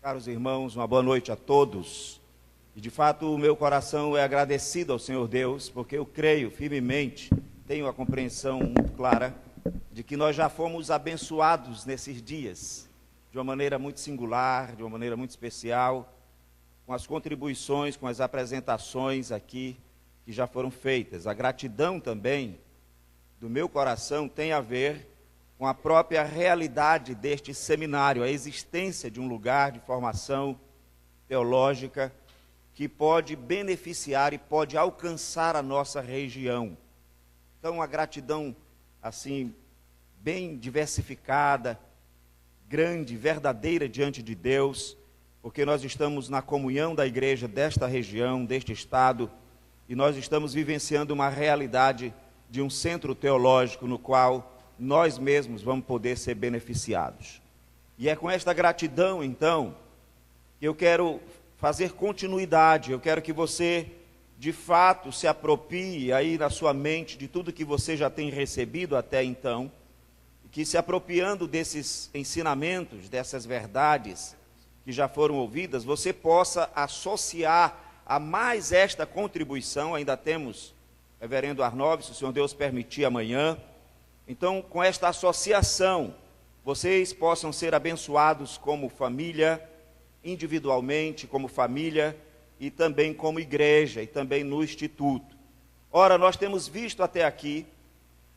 Caros irmãos, uma boa noite a todos. E de fato o meu coração é agradecido ao Senhor Deus, porque eu creio firmemente, tenho a compreensão muito clara, de que nós já fomos abençoados nesses dias, de uma maneira muito singular, de uma maneira muito especial, com as contribuições, com as apresentações aqui que já foram feitas. A gratidão também do meu coração tem a ver com a própria realidade deste seminário, a existência de um lugar de formação teológica que pode beneficiar e pode alcançar a nossa região. Então, uma gratidão, assim, bem diversificada, grande, verdadeira diante de Deus, porque nós estamos na comunhão da igreja desta região, deste estado, e nós estamos vivenciando uma realidade de um centro teológico no qual nós mesmos vamos poder ser beneficiados. E é com esta gratidão, então, que eu quero fazer continuidade. Eu quero que você, de fato, se aproprie aí na sua mente de tudo que você já tem recebido até então, e que se apropriando desses ensinamentos, dessas verdades que já foram ouvidas, você possa associar a mais esta contribuição. Ainda temos reverendo Arnove, se o Senhor Deus permitir, amanhã. Então, com esta associação, vocês possam ser abençoados como família, individualmente, como família, e também como igreja, e também no instituto. Ora, nós temos visto até aqui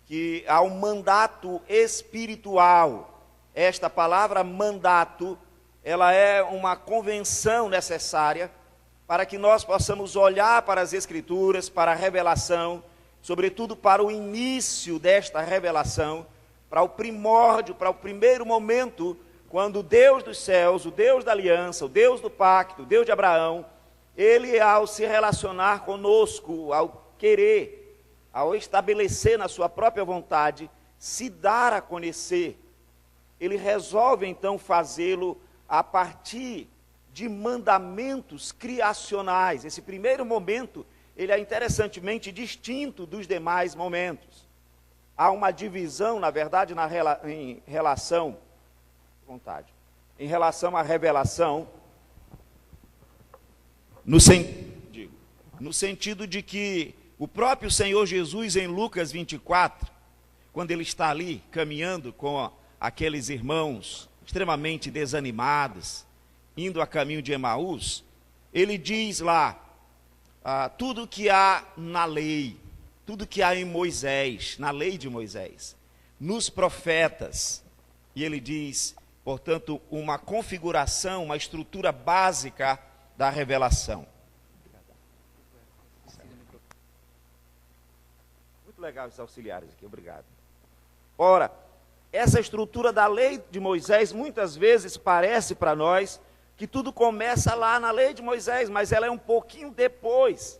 que há um mandato espiritual. Esta palavra mandato, ela é uma convenção necessária para que nós possamos olhar para as Escrituras, para a revelação, sobretudo para o início desta revelação, para o primórdio, para o primeiro momento, quando o Deus dos céus, o Deus da aliança, o Deus do pacto, o Deus de Abraão, ele, ao se relacionar conosco, ao querer, ao estabelecer na sua própria vontade, se dar a conhecer, ele resolve então fazê-lo a partir de mandamentos criacionais. Esse primeiro momento, ele é interessantemente distinto dos demais momentos. Há uma divisão, na verdade, em relação à revelação, no sentido de que o próprio Senhor Jesus, em Lucas 24, quando ele está ali caminhando com aqueles irmãos extremamente desanimados, indo a caminho de Emaús, ele diz lá, tudo que há na lei, tudo que há em Moisés, na lei de Moisés, nos profetas, e ele diz, portanto, uma configuração, uma estrutura básica da revelação. Muito legal esses auxiliares aqui, obrigado. Ora, essa estrutura da lei de Moisés, muitas vezes parece para nós que tudo começa lá na lei de Moisés, mas ela é um pouquinho depois.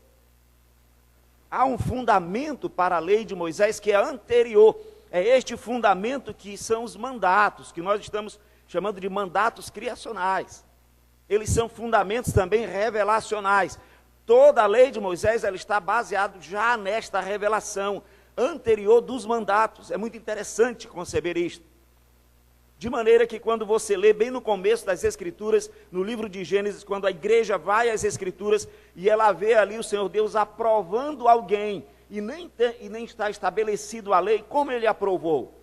Há um fundamento para a lei de Moisés que é anterior. É este fundamento que são os mandatos, que nós estamos chamando de mandatos criacionais. Eles são fundamentos também revelacionais. Toda a lei de Moisés, ela está baseada já nesta revelação anterior dos mandatos. É muito interessante conceber isto. De maneira que quando você lê bem no começo das Escrituras, no livro de Gênesis, quando a igreja vai às Escrituras e ela vê ali o Senhor Deus aprovando alguém, e nem está estabelecido a lei, como ele aprovou?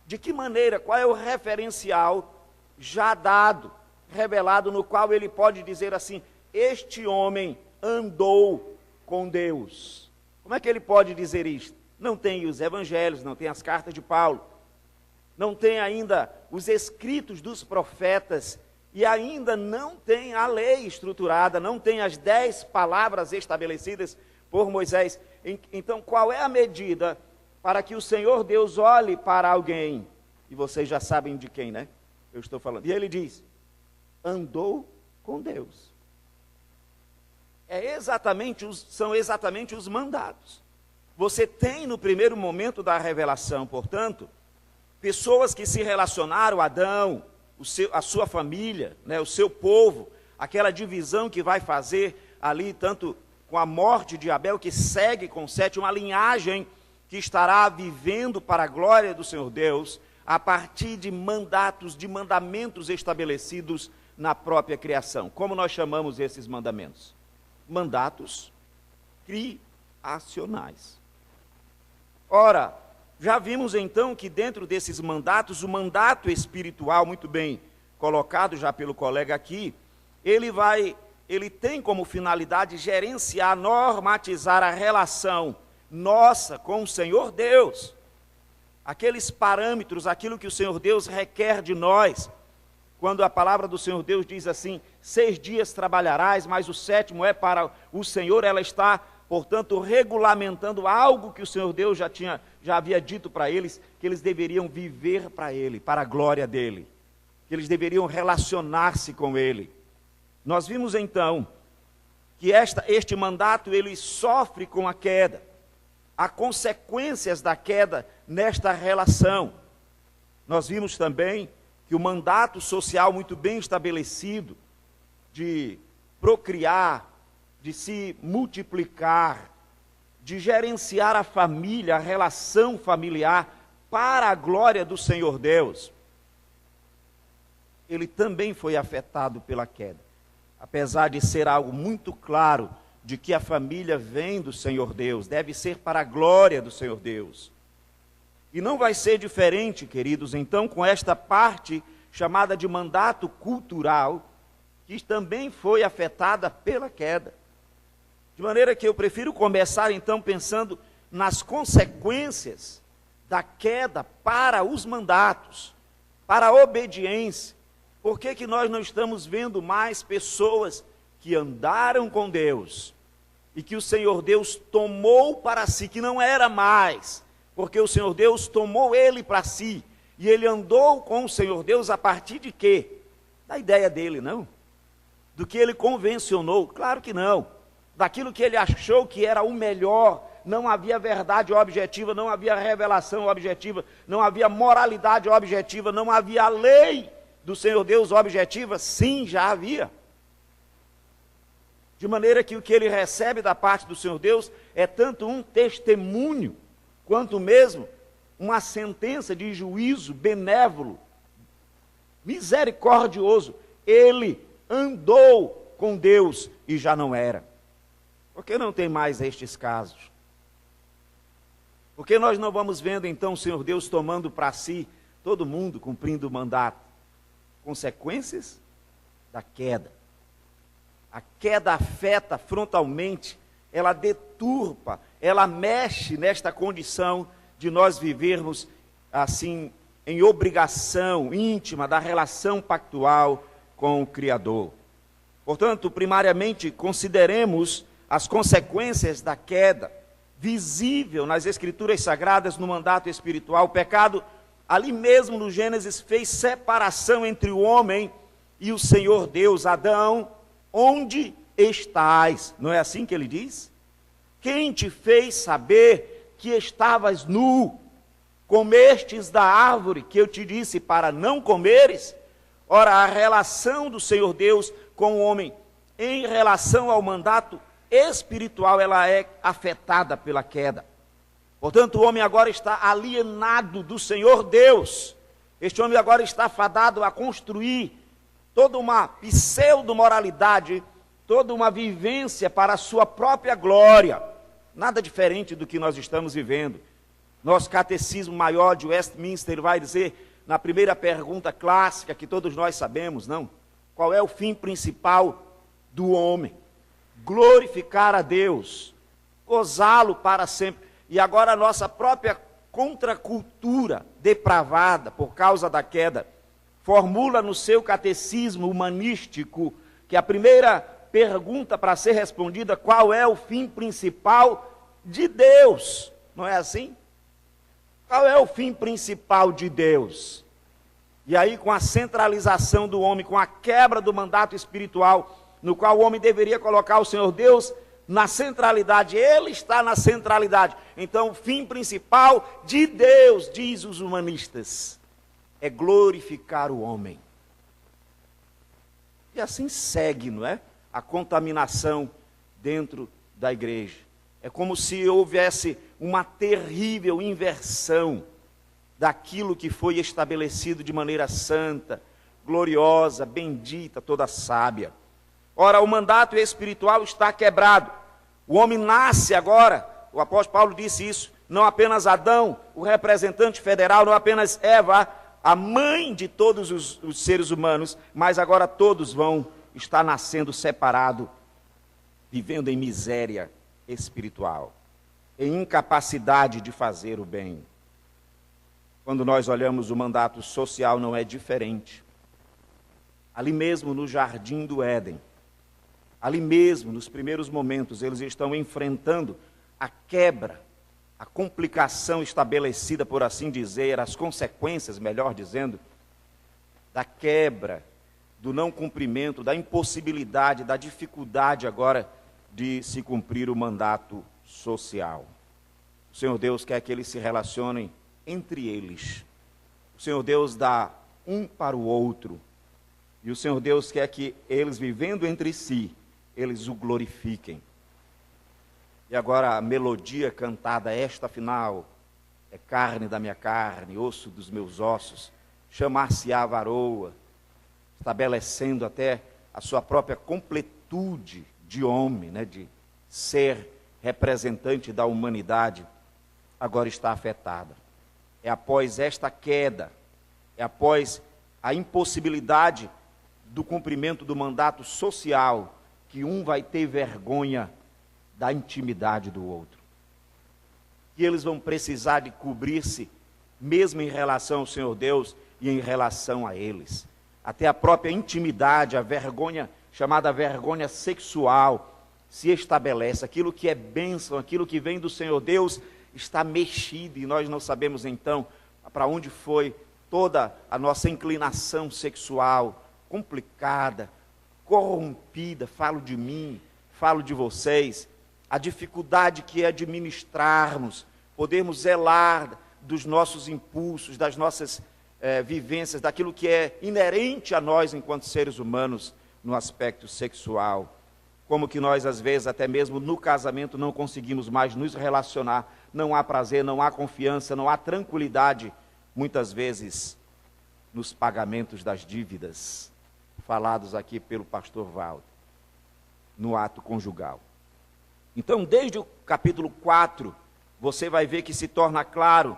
De que maneira? Qual é o referencial já dado, revelado, no qual ele pode dizer assim, este homem andou com Deus? Como é que ele pode dizer isto? Não tem os evangelhos, não tem as cartas de Paulo, não tem ainda os escritos dos profetas, e ainda não tem a lei estruturada, não tem as 10 palavras estabelecidas por Moisés. Então, qual é a medida para que o Senhor Deus olhe para alguém? E vocês já sabem de quem, né? Eu estou falando. E ele diz, andou com Deus. São exatamente os mandatos. Você tem no primeiro momento da revelação, portanto, pessoas que se relacionaram, Adão, a sua família, né, o seu povo, aquela divisão que vai fazer ali, tanto com a morte de Abel, que segue com Sete, uma linhagem que estará vivendo para a glória do Senhor Deus, a partir de mandatos, de mandamentos estabelecidos na própria criação. Como nós chamamos esses mandamentos? Mandatos criacionais. Ora, já vimos então que dentro desses mandatos, o mandato espiritual, muito bem colocado já pelo colega aqui, ele tem como finalidade gerenciar, normatizar a relação nossa com o Senhor Deus. Aqueles parâmetros, aquilo que o Senhor Deus requer de nós. Quando a palavra do Senhor Deus diz assim, 6 dias trabalharás, mas o 7º é para o Senhor, ela está, portanto, regulamentando algo que o Senhor Deus já havia dito para eles, que eles deveriam viver para Ele, para a glória dEle, que eles deveriam relacionar-se com Ele. Nós vimos então que este mandato, ele sofre com a queda. Há consequências da queda nesta relação. Nós vimos também que o mandato social muito bem estabelecido de procriar, de se multiplicar, de gerenciar a família, a relação familiar para a glória do Senhor Deus, ele também foi afetado pela queda. Apesar de ser algo muito claro de que a família vem do Senhor Deus, deve ser para a glória do Senhor Deus. E não vai ser diferente, queridos, então, com esta parte chamada de mandato cultural, que também foi afetada pela queda. De maneira que eu prefiro começar, então, pensando nas consequências da queda para os mandatos, para a obediência. Por que nós não estamos vendo mais pessoas que andaram com Deus e que o Senhor Deus tomou para si, que não era mais, porque o Senhor Deus tomou ele para si, e ele andou com o Senhor Deus a partir de quê? Da ideia dele, não? Do que ele convencionou? Claro que não. Daquilo que ele achou que era o melhor, não havia verdade objetiva, não havia revelação objetiva, não havia moralidade objetiva, não havia lei do Senhor Deus objetiva? Sim, já havia. De maneira que o que ele recebe da parte do Senhor Deus é tanto um testemunho, quanto mesmo uma sentença de juízo benévolo, misericordioso. Ele andou com Deus e já não era. Por que não tem mais estes casos? Por que nós não vamos vendo então o Senhor Deus tomando para si todo mundo, cumprindo o mandato? Consequências da queda. A queda afeta frontalmente, ela deturpa, ela mexe nesta condição de nós vivermos assim, em obrigação íntima da relação pactual com o Criador. Portanto, primariamente, consideremos as consequências da queda, visível nas Escrituras Sagradas, no mandato espiritual. O pecado, ali mesmo no Gênesis, fez separação entre o homem e o Senhor Deus. Adão, onde estás? Não é assim que ele diz? Quem te fez saber que estavas nu? Comestes da árvore que eu te disse para não comeres? Ora, a relação do Senhor Deus com o homem em relação ao mandato espiritual, ela é afetada pela queda. Portanto, o homem agora está alienado do Senhor Deus. Este homem agora está fadado a construir toda uma pseudo-moralidade, toda uma vivência para a sua própria glória. Nada diferente do que nós estamos vivendo. Nosso catecismo maior de Westminster vai dizer, na primeira pergunta clássica, que todos nós sabemos, não? Qual é o fim principal do homem? Glorificar a Deus, gozá-lo para sempre. E agora a nossa própria contracultura depravada por causa da queda formula no seu catecismo humanístico que a primeira pergunta para ser respondida: qual é o fim principal de Deus? Não é assim? Qual é o fim principal de Deus? E aí, com a centralização do homem, com a quebra do mandato espiritual, no qual o homem deveria colocar o Senhor Deus na centralidade, ele está na centralidade. Então, o fim principal de Deus, diz os humanistas, é glorificar o homem. E assim segue, não é? A contaminação dentro da igreja. É como se houvesse uma terrível inversão daquilo que foi estabelecido de maneira santa, gloriosa, bendita, toda sábia. Ora, o mandato espiritual está quebrado. O homem nasce agora, o apóstolo Paulo disse isso, não apenas Adão, o representante federal, não apenas Eva, a mãe de todos os seres humanos, mas agora todos vão estar nascendo separados, vivendo em miséria espiritual, em incapacidade de fazer o bem. Quando nós olhamos o mandato social, não é diferente. Ali mesmo no jardim do Éden, ali mesmo nos primeiros momentos, eles estão enfrentando a quebra, a complicação estabelecida, por assim dizer, as consequências, melhor dizendo, da quebra, do não cumprimento, da impossibilidade, da dificuldade agora de se cumprir o mandato social. O Senhor Deus quer que eles se relacionem entre eles. O Senhor Deus dá um para o outro. E o Senhor Deus quer que eles, vivendo entre si, eles o glorifiquem. E agora a melodia cantada, esta final, é carne da minha carne, osso dos meus ossos, chamar-se-á varoa, estabelecendo até a sua própria completude de homem, né, de ser representante da humanidade, agora está afetada. É após esta queda, é após a impossibilidade do cumprimento do mandato social, que um vai ter vergonha da intimidade do outro. E eles vão precisar de cobrir-se, mesmo em relação ao Senhor Deus e em relação a eles. Até a própria intimidade, a vergonha, chamada vergonha sexual, se estabelece. Aquilo que é bênção, aquilo que vem do Senhor Deus, está mexido, e nós não sabemos então para onde foi toda a nossa inclinação sexual, complicada, corrompida. Falo de mim, falo de vocês, a dificuldade que é administrarmos, podermos zelar dos nossos impulsos, das nossas vivências, daquilo que é inerente a nós enquanto seres humanos no aspecto sexual. Como que nós, às vezes, até mesmo no casamento, não conseguimos mais nos relacionar, não há prazer, não há confiança, não há tranquilidade, muitas vezes, nos pagamentos das dívidas, falados aqui pelo pastor Valdo, no ato conjugal. Então, desde o capítulo 4, você vai ver que se torna claro,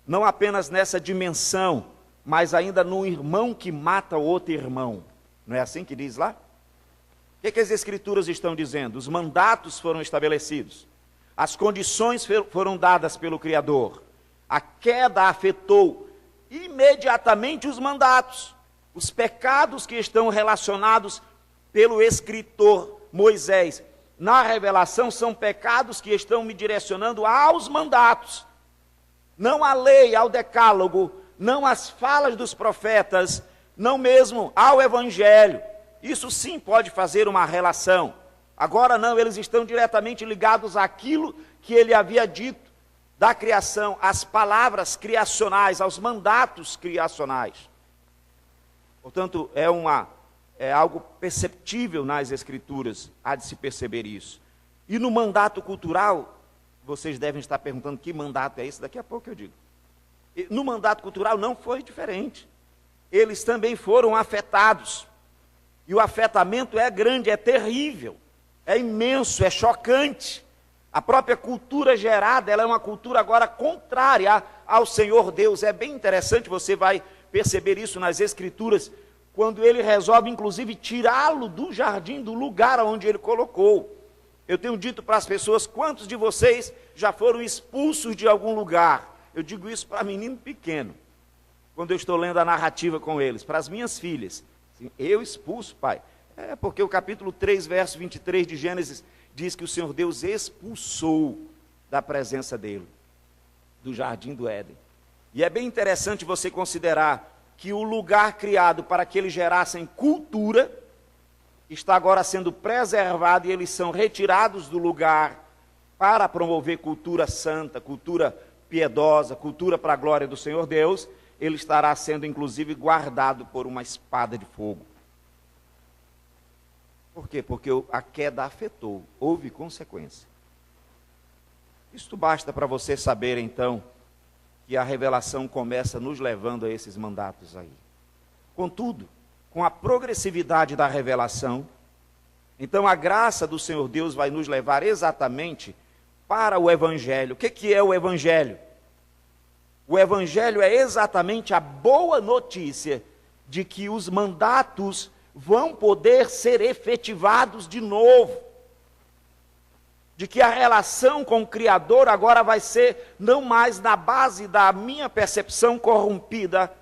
não apenas nessa dimensão, mas ainda no irmão que mata outro irmão. Não é assim que diz lá? O que as Escrituras estão dizendo? Os mandatos foram estabelecidos, as condições foram dadas pelo Criador, a queda afetou imediatamente os mandatos, os pecados que estão relacionados pelo escritor Moisés. Na revelação são pecados que estão me direcionando aos mandatos, não à lei, ao decálogo, não às falas dos profetas, não mesmo ao evangelho. Isso sim pode fazer uma relação. Agora não, eles estão diretamente ligados àquilo que ele havia dito da criação, às palavras criacionais, aos mandatos criacionais. Portanto, é algo perceptível nas Escrituras, há de se perceber isso. E no mandato cultural, vocês devem estar perguntando que mandato é esse, daqui a pouco eu digo. No mandato cultural não foi diferente. Eles também foram afetados. E o afetamento é grande, é terrível, é imenso, é chocante. A própria cultura gerada, ela é uma cultura agora contrária ao Senhor Deus. É bem interessante, você vai perceber isso nas Escrituras, quando ele resolve, inclusive, tirá-lo do jardim, do lugar onde ele colocou. Eu tenho dito para as pessoas, quantos de vocês já foram expulsos de algum lugar? Eu digo isso para menino pequeno, quando eu estou lendo a narrativa com eles, para as minhas filhas. Eu expulso, pai. É porque o capítulo 3, verso 23 de Gênesis, diz que o Senhor Deus expulsou da presença dele, do jardim do Éden. E é bem interessante você considerar que o lugar criado para que eles gerassem cultura, está agora sendo preservado e eles são retirados do lugar para promover cultura santa, cultura piedosa, cultura para a glória do Senhor Deus. Ele estará sendo, inclusive, guardado por uma espada de fogo. Por quê? Porque a queda afetou, houve consequência. Isto basta para você saber, então, que a revelação começa nos levando a esses mandatos aí. Contudo, com a progressividade da revelação, então a graça do Senhor Deus vai nos levar exatamente para o Evangelho. O que é o Evangelho? O Evangelho é exatamente a boa notícia de que os mandatos vão poder ser efetivados de novo. De que a relação com o Criador agora vai ser não mais na base da minha percepção corrompida,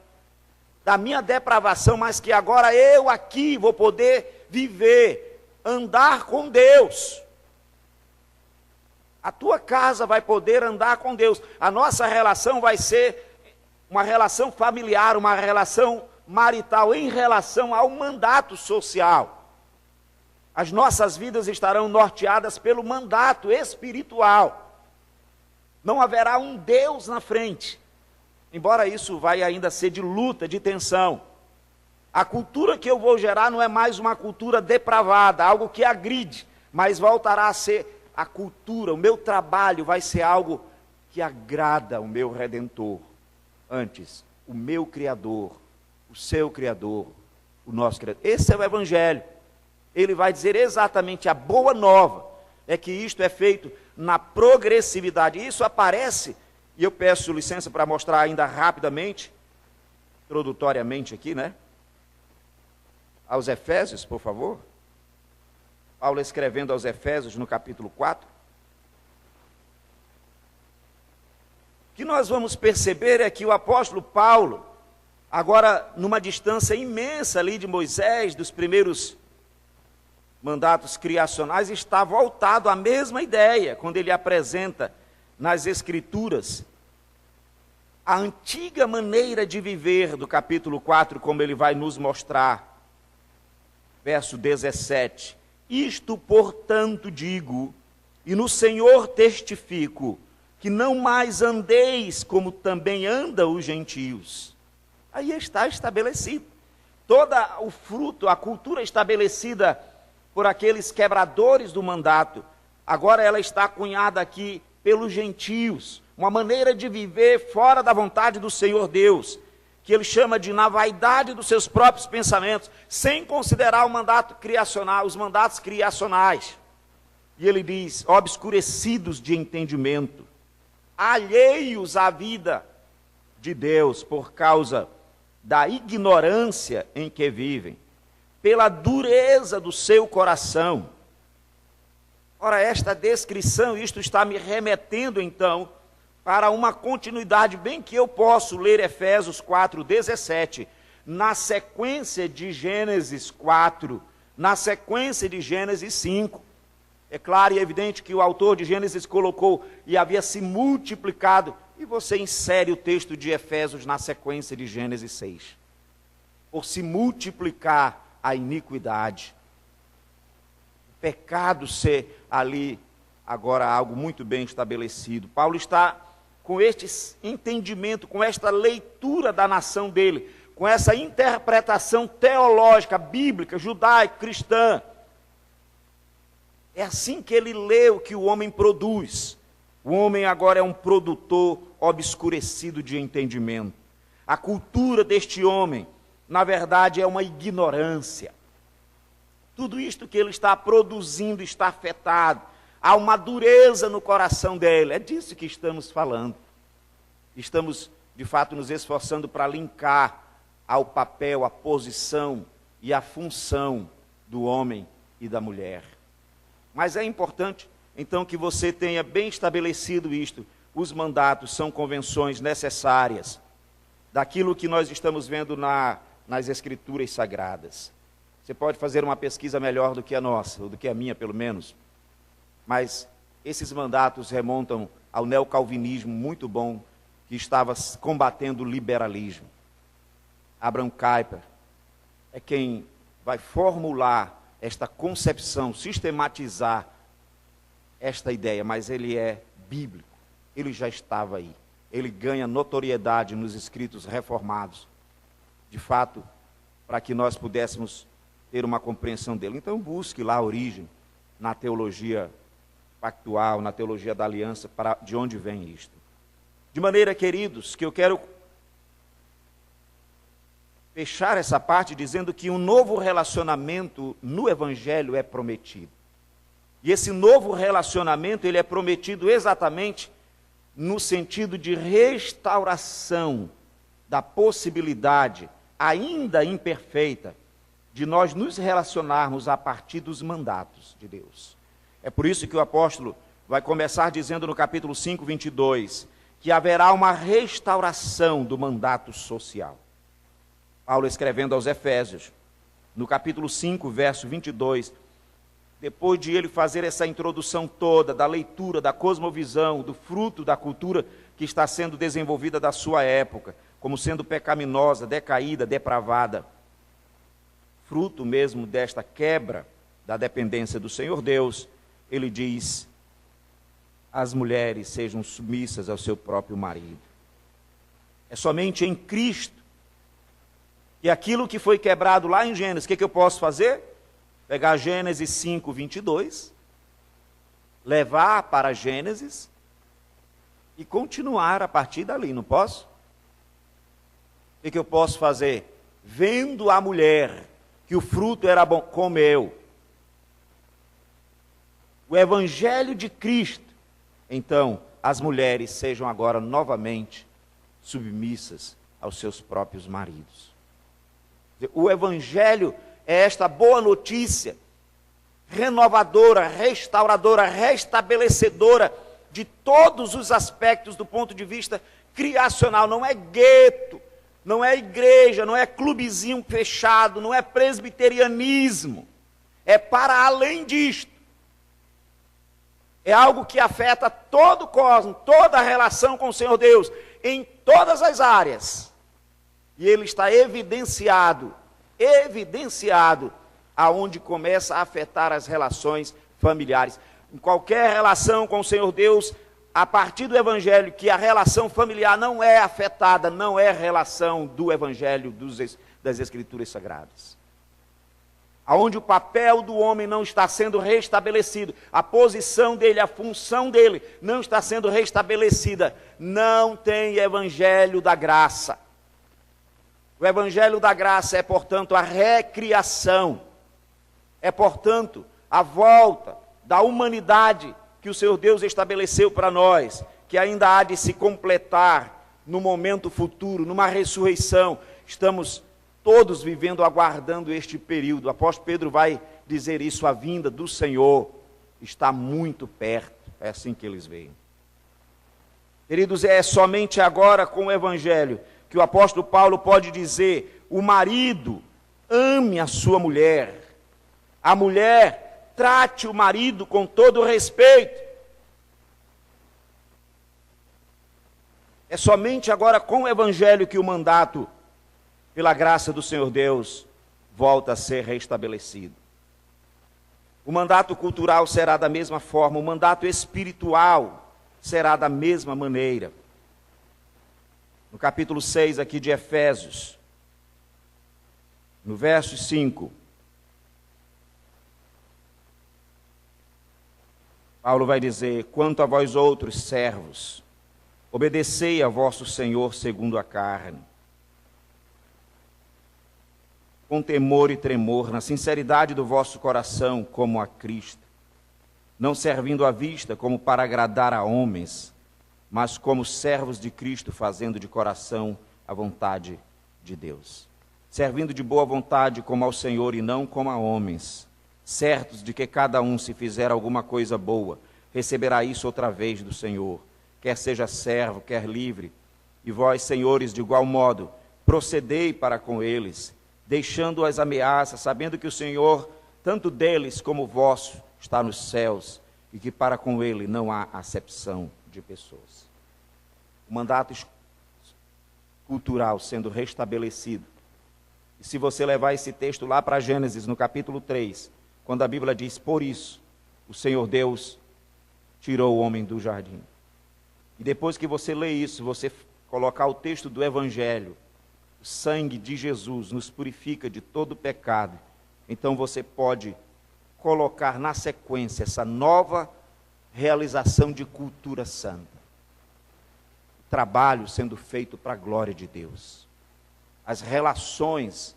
da minha depravação, mas que agora eu aqui vou poder viver, andar com Deus. A tua casa vai poder andar com Deus. A nossa relação vai ser uma relação familiar, uma relação marital em relação ao mandato social. As nossas vidas estarão norteadas pelo mandato espiritual. Não haverá um Deus na frente. Embora isso vai ainda ser de luta, de tensão. A cultura que eu vou gerar não é mais uma cultura depravada, algo que agride, mas voltará a ser a cultura, o meu trabalho vai ser algo que agrada o meu Redentor. Antes, o meu Criador, o seu Criador, o nosso Criador. Esse é o Evangelho. Ele vai dizer exatamente a boa nova, é que isto é feito na progressividade. Isso aparece, e eu peço licença para mostrar ainda rapidamente, introdutoriamente aqui, né? Aos Efésios, por favor. Paulo escrevendo aos Efésios no capítulo 4. O que nós vamos perceber é que o apóstolo Paulo, agora numa distância imensa ali de Moisés, dos primeiros mandatos criacionais, está voltado à mesma ideia, quando ele apresenta nas Escrituras a antiga maneira de viver do capítulo 4, como ele vai nos mostrar. Verso 17. Isto, portanto, digo, e no Senhor testifico, que não mais andeis como também andam os gentios. Aí está estabelecido. Todo o fruto, a cultura estabelecida por aqueles quebradores do mandato, agora ela está cunhada aqui pelos gentios. Uma maneira de viver fora da vontade do Senhor Deus, que ele chama de na vaidade dos seus próprios pensamentos, sem considerar o mandato criacional, os mandatos criacionais. E ele diz, obscurecidos de entendimento, alheios à vida de Deus por causa da ignorância em que vivem, pela dureza do seu coração. Ora, esta descrição, isto está me remetendo então para uma continuidade, bem que eu posso ler Efésios 4:17, na sequência de Gênesis 4, na sequência de Gênesis 5. É claro e evidente que o autor de Gênesis colocou e havia se multiplicado, e você insere o texto de Efésios na sequência de Gênesis 6. Por se multiplicar a iniquidade. O pecado ser ali agora algo muito bem estabelecido. Paulo está com este entendimento, com esta leitura da nação dele, com essa interpretação teológica, bíblica, judaica, cristã. É assim que ele lê o que o homem produz. O homem agora é um produtor obscurecido de entendimento. A cultura deste homem, na verdade, é uma ignorância. Tudo isto que ele está produzindo está afetado. Há uma dureza no coração dele. É disso que estamos falando. Estamos, de fato, nos esforçando para linkar ao papel, a posição e a função do homem e da mulher. Mas é importante, então, que você tenha bem estabelecido isto. Os mandatos são convenções necessárias daquilo que nós estamos vendo nas Escrituras Sagradas. Você pode fazer uma pesquisa melhor do que a nossa, ou do que a minha, pelo menos. Mas esses mandatos remontam ao neocalvinismo muito bom, que estava combatendo o liberalismo. Abraham Kuyper é quem vai formular esta concepção, sistematizar esta ideia, mas ele é bíblico, ele já estava aí. Ele ganha notoriedade nos escritos reformados, de fato, para que nós pudéssemos ter uma compreensão dele. Então busque lá a origem, na teologia pactual, na teologia da aliança, de onde vem isto. De maneira, queridos, que eu quero fechar essa parte dizendo que um novo relacionamento no Evangelho é prometido. E esse novo relacionamento, ele é prometido exatamente no sentido de restauração da possibilidade, ainda imperfeita, de nós nos relacionarmos a partir dos mandatos de Deus. É por isso que o apóstolo vai começar dizendo no capítulo 5, 22, que haverá uma restauração do mandato social. Paulo escrevendo aos Efésios, no capítulo 5, verso 22, depois de ele fazer essa introdução toda da leitura, da cosmovisão, do fruto da cultura que está sendo desenvolvida da sua época, como sendo pecaminosa, decaída, depravada, fruto mesmo desta quebra da dependência do Senhor Deus, ele diz: as mulheres sejam submissas ao seu próprio marido. É somente em Cristo que aquilo que foi quebrado lá em Gênesis, o que eu posso fazer? Pegar Gênesis 5, 22, levar para Gênesis e continuar a partir dali, não posso? O que eu posso fazer? Vendo a mulher que o fruto era bom, comeu. O Evangelho de Cristo, então, as mulheres sejam agora novamente submissas aos seus próprios maridos. O Evangelho é esta boa notícia, renovadora, restauradora, restabelecedora de todos os aspectos do ponto de vista criacional. Não é gueto, não é igreja, não é clubezinho fechado, não é presbiterianismo. É para além disto. É algo que afeta todo o cosmos, toda a relação com o Senhor Deus, em todas as áreas. E ele está evidenciado aonde começa a afetar as relações familiares. Em qualquer relação com o Senhor Deus, a partir do Evangelho, que a relação familiar não é afetada, não é relação do Evangelho das Escrituras Sagradas. Aonde o papel do homem não está sendo restabelecido, a posição dele, a função dele não está sendo restabelecida, não tem Evangelho da graça. O Evangelho da graça é, portanto, a recriação, é, portanto, a volta da humanidade que o Senhor Deus estabeleceu para nós, que ainda há de se completar no momento futuro, numa ressurreição. Estamos todos vivendo, aguardando este período. O apóstolo Pedro vai dizer isso: a vinda do Senhor está muito perto. É assim que eles veem. Queridos, é somente agora com o Evangelho que o apóstolo Paulo pode dizer: o marido ame a sua mulher, a mulher trate o marido com todo respeito. É somente agora com o Evangelho que o mandato, pela graça do Senhor Deus, volta a ser restabelecido. O mandato cultural será da mesma forma, o mandato espiritual será da mesma maneira. No capítulo 6 aqui de Efésios, no verso 5, Paulo vai dizer: quanto a vós outros servos, obedecei a vosso Senhor segundo a carne, com temor e tremor, na sinceridade do vosso coração, como a Cristo, não servindo à vista como para agradar a homens, mas como servos de Cristo, fazendo de coração a vontade de Deus. Servindo de boa vontade como ao Senhor e não como a homens, certos de que cada um, se fizer alguma coisa boa, receberá isso outra vez do Senhor, quer seja servo, quer livre. E vós, senhores, de igual modo, procedei para com eles, deixando as ameaças, sabendo que o Senhor, tanto deles como vosso, está nos céus, e que para com ele não há acepção de pessoas. O mandato cultural sendo restabelecido. E se você levar esse texto lá para Gênesis, no capítulo 3, quando a Bíblia diz: por isso, o Senhor Deus tirou o homem do jardim. E depois que você lê isso, você colocar o texto do Evangelho, o sangue de Jesus nos purifica de todo pecado, então você pode colocar na sequência essa nova realização de cultura santa. Trabalho sendo feito para a glória de Deus. as relações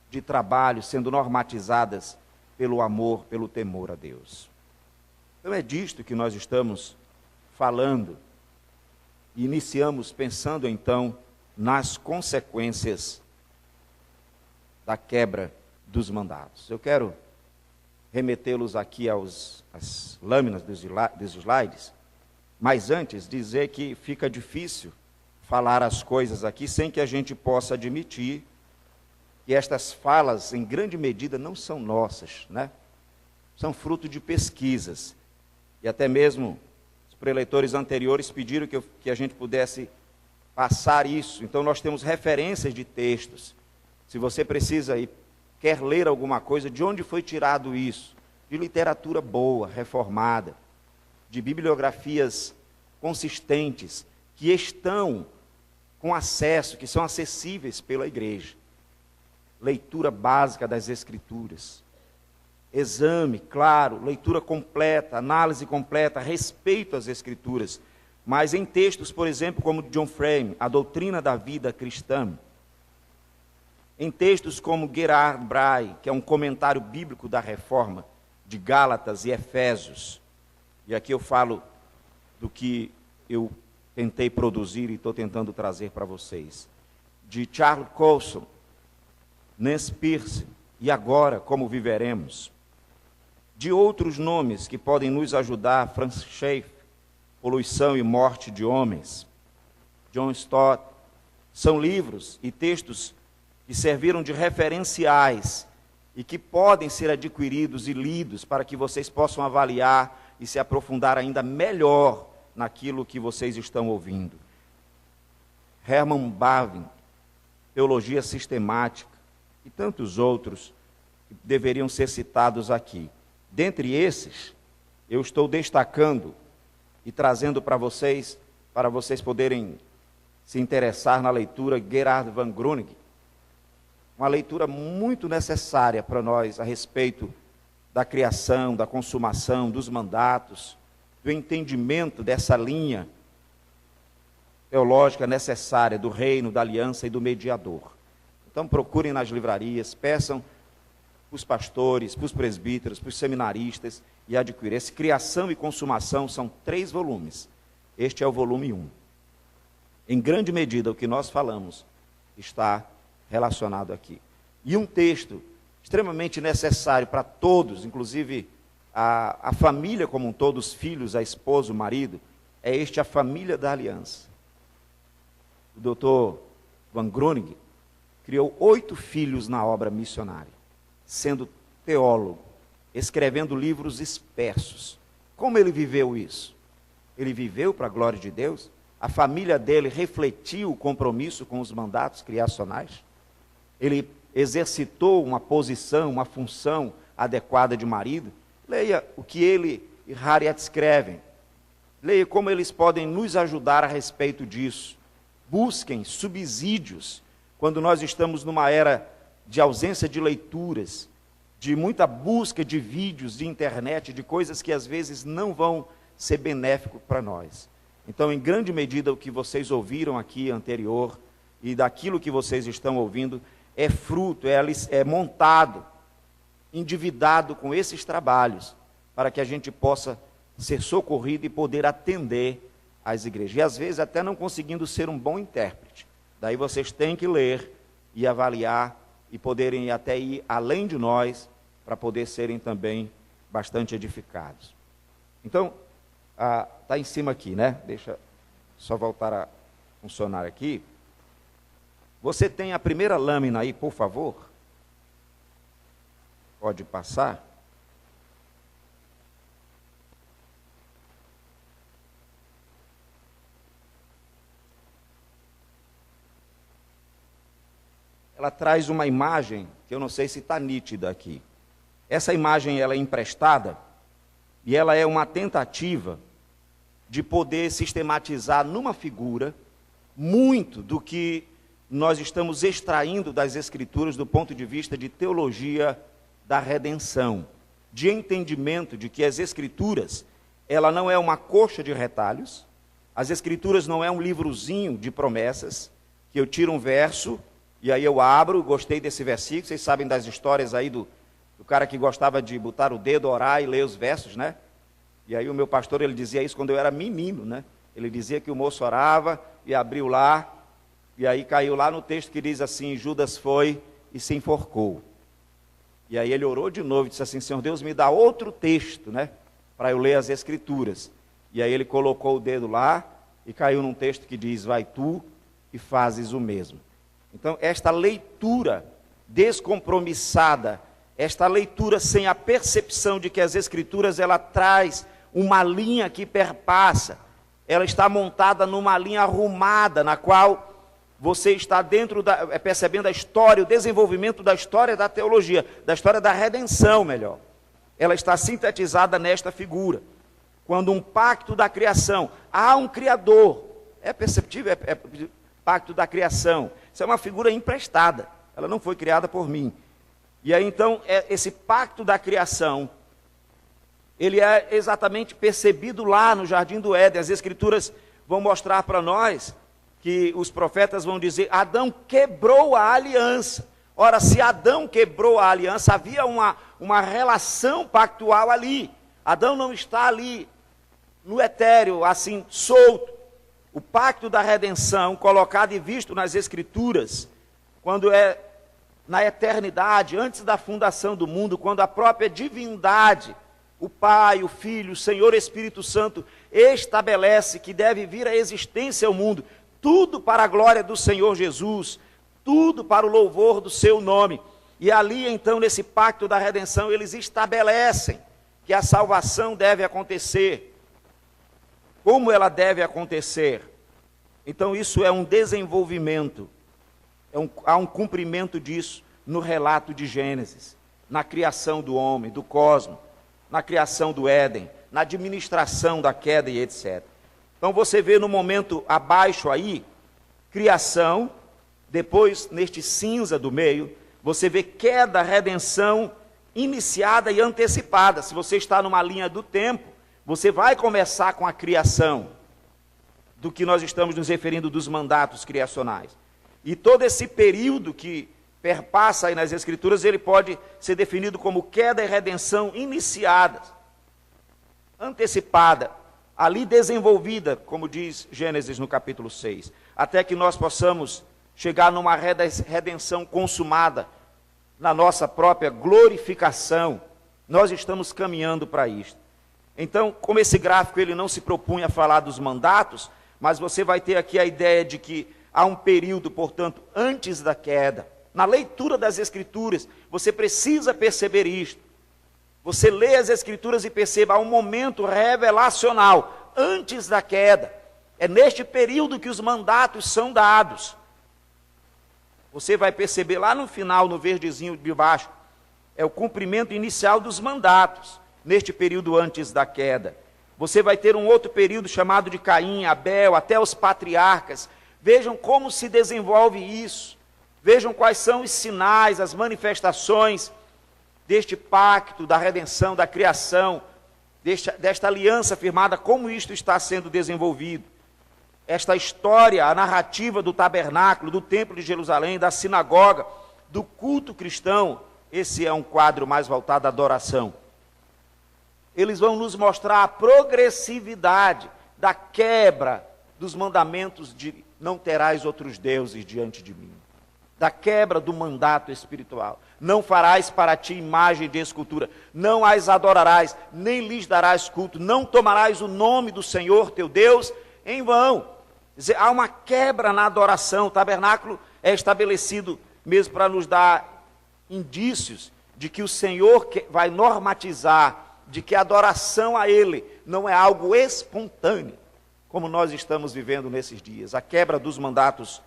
de trabalho sendo normatizadas pelo amor, pelo temor a Deus. Então é disto que nós estamos falando e iniciamos pensando então nas consequências da quebra dos mandatos. Eu quero remetê-los aqui às lâminas dos slides, mas antes dizer que fica difícil falar as coisas aqui sem que a gente possa admitir que estas falas, em grande medida, não são nossas, né? São fruto de pesquisas. E até mesmo os preleitores anteriores pediram que a gente pudesse passar isso. Então nós temos referências de textos. Se você precisa e quer ler alguma coisa, de onde foi tirado isso? De literatura boa, reformada, de bibliografias consistentes, que estão com acesso, que são acessíveis pela igreja. Leitura básica das Escrituras. Exame, claro, leitura completa, análise completa, respeito às Escrituras. Mas em textos, por exemplo, como John Frame, A Doutrina da Vida Cristã. Em textos como Gerhard Bray, que é um comentário bíblico da Reforma, de Gálatas e Efésios. E aqui eu falo do que eu tentei produzir e estou tentando trazer para vocês. De Charles Colson, Nancy Pearce, e agora, Como Viveremos. De outros nomes que podem nos ajudar, Francis Schaeffer, Poluição e Morte de Homens, John Stott. São livros e textos que serviram de referenciais e que podem ser adquiridos e lidos para que vocês possam avaliar e se aprofundar ainda melhor naquilo que vocês estão ouvindo. Herman Bavinck, Teologia Sistemática, e tantos outros que deveriam ser citados aqui. Dentre esses, eu estou destacando e trazendo para vocês poderem se interessar na leitura, Gerhard van Gruning, uma leitura muito necessária para nós a respeito da criação, da consumação, dos mandatos, do entendimento dessa linha teológica necessária do reino, da aliança e do mediador. Então procurem nas livrarias, peçam para os pastores, para os presbíteros, para os seminaristas e adquirir. Esse Criação e Consumação são 3 volumes. Este é o volume 1. Em grande medida, o que nós falamos está relacionado aqui. E um texto extremamente necessário para todos, inclusive a família como um todo, os filhos, a esposa, o marido, é A Família da Aliança. O doutor Van Gruning criou 8 filhos na obra missionária, sendo teólogo, escrevendo livros espessos. Como ele viveu isso? Ele viveu para a glória de Deus? A família dele refletiu o compromisso com os mandatos criacionais? Ele exercitou uma posição, uma função adequada de marido? Leia o que ele e Harriet escrevem. Leia como eles podem nos ajudar a respeito disso. Busquem subsídios quando nós estamos numa era de ausência de leituras, de muita busca de vídeos, de internet, de coisas que às vezes não vão ser benéficos para nós. Então, em grande medida, o que vocês ouviram aqui anterior e daquilo que vocês estão ouvindo é fruto, é montado, endividado com esses trabalhos, para que a gente possa ser socorrido e poder atender às igrejas. E às vezes até não conseguindo ser um bom intérprete. Daí vocês têm que ler e avaliar e poderem até ir além de nós para poder serem também bastante edificados. Então, está em cima aqui, né? Deixa só voltar a funcionar aqui. Você tem a primeira lâmina aí, por favor? Pode passar. Ela traz uma imagem que eu não sei se está nítida aqui. Essa imagem ela é emprestada e ela é uma tentativa de poder sistematizar numa figura muito do que nós estamos extraindo das Escrituras do ponto de vista de teologia da redenção, de entendimento de que as Escrituras, ela não é uma coxa de retalhos, as Escrituras não é um livrozinho de promessas, que eu tiro um verso E aí eu abro, gostei desse versículo, vocês sabem das histórias aí do cara que gostava de botar o dedo, orar e ler os versos, né? E aí o meu pastor, ele dizia isso quando eu era menino, né? Ele dizia que o moço orava e abriu lá, e aí caiu lá no texto que diz assim, Judas foi e se enforcou. E aí ele orou de novo e disse assim, Senhor Deus, me dá outro texto, né? Para eu ler as Escrituras. E aí ele colocou o dedo lá e caiu num texto que diz, vai tu e fazes o mesmo. Então, esta leitura descompromissada, esta leitura sem a percepção de que as Escrituras, ela traz uma linha que perpassa, ela está montada numa linha arrumada, na qual você está percebendo a história, o desenvolvimento da história da teologia, da história da redenção, melhor. Ela está sintetizada nesta figura. Quando um pacto da criação, há um Criador, é perceptível, é pacto da criação. Isso é uma figura emprestada, ela não foi criada por mim. E aí então, esse pacto da criação, ele é exatamente percebido lá no Jardim do Éden. As Escrituras vão mostrar para nós que os profetas vão dizer, Adão quebrou a aliança. Ora, se Adão quebrou a aliança, havia uma relação pactual ali. Adão não está ali no etéreo, assim, solto. O pacto da redenção, colocado e visto nas Escrituras, quando é na eternidade, antes da fundação do mundo, quando a própria divindade, o Pai, o Filho, o Senhor Espírito Santo, estabelece que deve vir a existência ao mundo, tudo para a glória do Senhor Jesus, tudo para o louvor do seu nome. E ali, então, nesse pacto da redenção, eles estabelecem que a salvação deve acontecer. Como ela deve acontecer? Então, isso é um desenvolvimento, há um cumprimento disso no relato de Gênesis, na criação do homem, do cosmos, na criação do Éden, na administração da queda e etc. Então, você vê no momento abaixo aí, criação, depois, neste cinza do meio, você vê queda, redenção, iniciada e antecipada. Se você está numa linha do tempo, você vai começar com a criação, do que nós estamos nos referindo dos mandatos criacionais. E todo esse período que perpassa aí nas Escrituras, ele pode ser definido como queda e redenção iniciadas, antecipada, ali desenvolvida, como diz Gênesis no capítulo 6, até que nós possamos chegar numa redenção consumada, na nossa própria glorificação. Nós estamos caminhando para isto. Então, como esse gráfico ele não se propunha a falar dos mandatos, mas você vai ter aqui a ideia de que há um período, portanto, antes da queda. Na leitura das Escrituras, você precisa perceber isto. Você lê as Escrituras e perceba, há um momento revelacional, antes da queda. É neste período que os mandatos são dados. Você vai perceber lá no final, no verdezinho de baixo, é o cumprimento inicial dos mandatos, neste período antes da queda. Você vai ter um outro período chamado de Caim, Abel, até os patriarcas. Vejam como se desenvolve isso. Vejam quais são os sinais, as manifestações deste pacto, da redenção, da criação, desta aliança firmada, como isto está sendo desenvolvido. Esta história, a narrativa do tabernáculo, do templo de Jerusalém, da sinagoga, do culto cristão, esse é um quadro mais voltado à adoração. Eles vão nos mostrar a progressividade da quebra dos mandamentos de não terás outros deuses diante de mim. Da quebra do mandato espiritual. Não farás para ti imagem de escultura, não as adorarás, nem lhes darás culto, não tomarás o nome do Senhor teu Deus em vão. Quer dizer, há uma quebra na adoração. O tabernáculo é estabelecido mesmo para nos dar indícios de que o Senhor vai normatizar, de que a adoração a Ele não é algo espontâneo, como nós estamos vivendo nesses dias. A quebra dos mandatos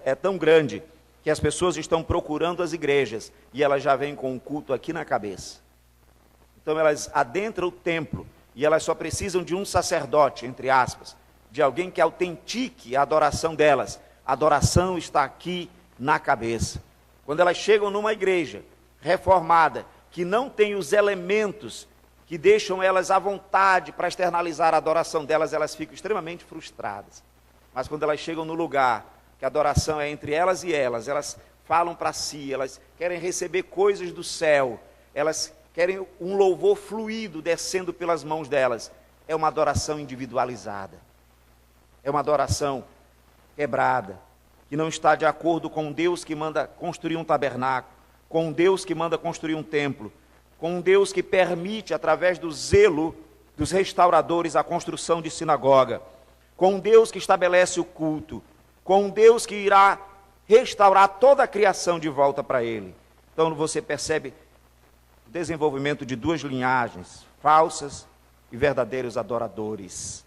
é tão grande que as pessoas estão procurando as igrejas e elas já vêm com um culto aqui na cabeça. Então elas adentram o templo e elas só precisam de um sacerdote, entre aspas, de alguém que autentique a adoração delas. A adoração está aqui na cabeça. Quando elas chegam numa igreja reformada, que não tem os elementos que deixam elas à vontade para externalizar a adoração delas, elas ficam extremamente frustradas. Mas quando elas chegam no lugar que a adoração é entre elas e elas falam para si, elas querem receber coisas do céu, elas querem um louvor fluido descendo pelas mãos delas. É uma adoração individualizada, é uma adoração quebrada, que não está de acordo com um Deus que manda construir um tabernáculo, com um Deus que manda construir um templo, com um Deus que permite, através do zelo dos restauradores, a construção de sinagoga, com um Deus que estabelece o culto, com um Deus que irá restaurar toda a criação de volta para Ele. Então você percebe o desenvolvimento de duas linhagens, falsas e verdadeiros adoradores.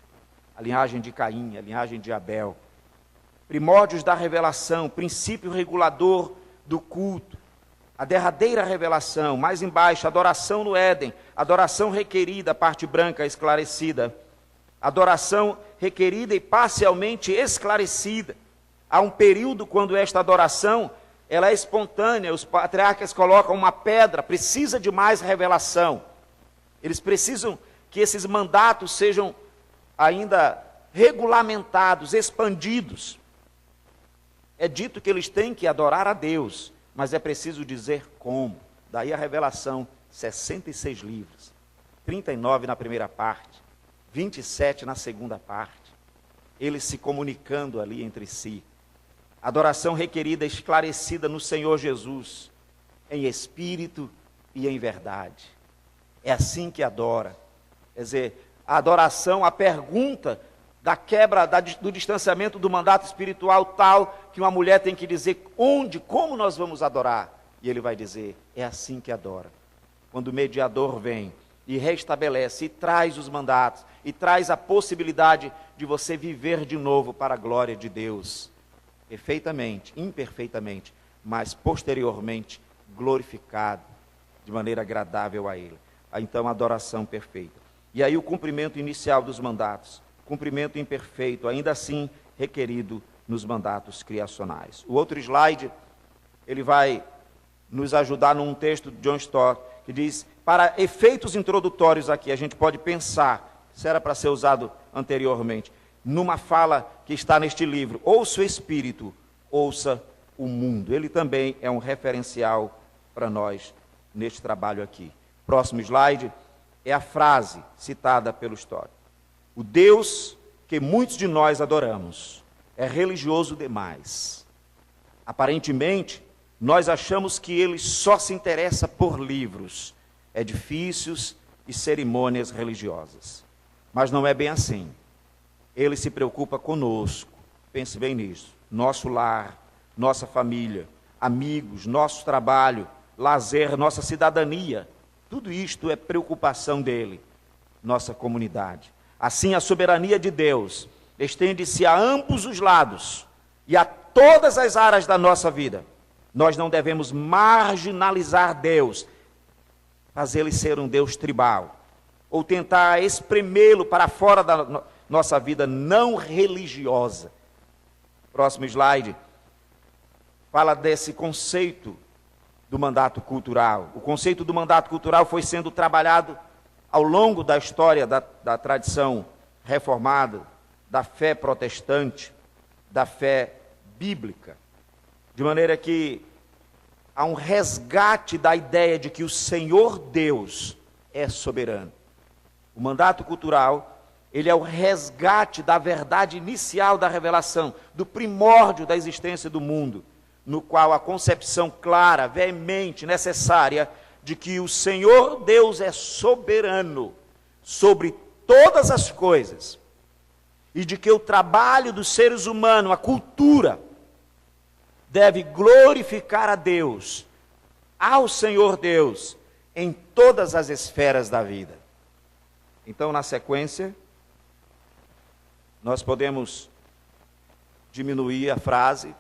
A linhagem de Caim, a linhagem de Abel. Primórdios da revelação, princípio regulador do culto. A derradeira revelação, mais embaixo, adoração no Éden, adoração requerida, parte branca esclarecida. Adoração requerida e parcialmente esclarecida. Há um período quando esta adoração ela é espontânea, os patriarcas colocam uma pedra, precisa de mais revelação. Eles precisam que esses mandatos sejam ainda regulamentados, expandidos. É dito que eles têm que adorar a Deus, mas é preciso dizer como. Daí a revelação, 66 livros, 39 na primeira parte, 27 na segunda parte. Eles se comunicando ali entre si. Adoração requerida, esclarecida no Senhor Jesus, em espírito e em verdade. É assim que adora. Quer dizer, a adoração, a pergunta da quebra, do distanciamento do mandato espiritual tal, que uma mulher tem que dizer onde, como nós vamos adorar. E ele vai dizer, é assim que adora. Quando o mediador vem e restabelece, e traz os mandatos, e traz a possibilidade de você viver de novo para a glória de Deus. Perfeitamente, imperfeitamente, mas posteriormente glorificado, de maneira agradável a Ele. Então, a adoração perfeita. E aí o cumprimento inicial dos mandatos, cumprimento imperfeito, ainda assim requerido nos mandatos criacionais. O outro slide, ele vai nos ajudar num texto de John Stott, que diz, para efeitos introdutórios aqui, a gente pode pensar, se era para ser usado anteriormente, numa fala que está neste livro, ouça o Espírito, ouça o mundo. Ele também é um referencial para nós neste trabalho aqui. Próximo slide é a frase citada pelo Stott. O Deus que muitos de nós adoramos é religioso demais. Aparentemente, nós achamos que ele só se interessa por livros, edifícios e cerimônias religiosas. Mas não é bem assim. Ele se preocupa conosco, pense bem nisso, nosso lar, nossa família, amigos, nosso trabalho, lazer, nossa cidadania, tudo isto é preocupação dele, nossa comunidade. Assim, a soberania de Deus estende-se a ambos os lados e a todas as áreas da nossa vida. Nós não devemos marginalizar Deus, fazê-lo ser um Deus tribal, ou tentar espremê-lo para fora da nossa vida não religiosa. Próximo slide fala desse conceito do mandato cultural. O conceito do mandato cultural foi sendo trabalhado ao longo da história da tradição reformada, da fé protestante, da fé bíblica, de maneira que há um resgate da ideia de que o Senhor Deus é soberano. O mandato cultural, ele é o resgate da verdade inicial da revelação, do primórdio da existência do mundo, no qual a concepção clara, veemente, necessária, de que o Senhor Deus é soberano sobre todas as coisas, e de que o trabalho dos seres humanos, a cultura, deve glorificar a Deus, ao Senhor Deus, em todas as esferas da vida. Então, na sequência, nós podemos diminuir a frase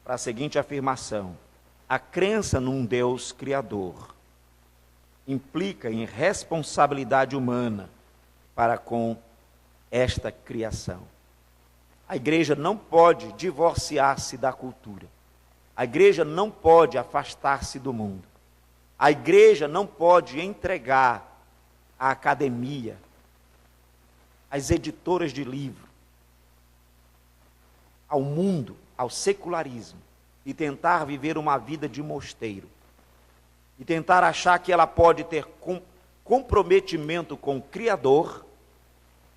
para a seguinte afirmação: a crença num Deus criador implica em responsabilidade humana para com esta criação. A igreja não pode divorciar-se da cultura. A igreja não pode afastar-se do mundo. A igreja não pode entregar à academia, às editoras de livro, ao mundo, ao secularismo, e tentar viver uma vida de mosteiro. E tentar achar que ela pode ter comprometimento com o Criador,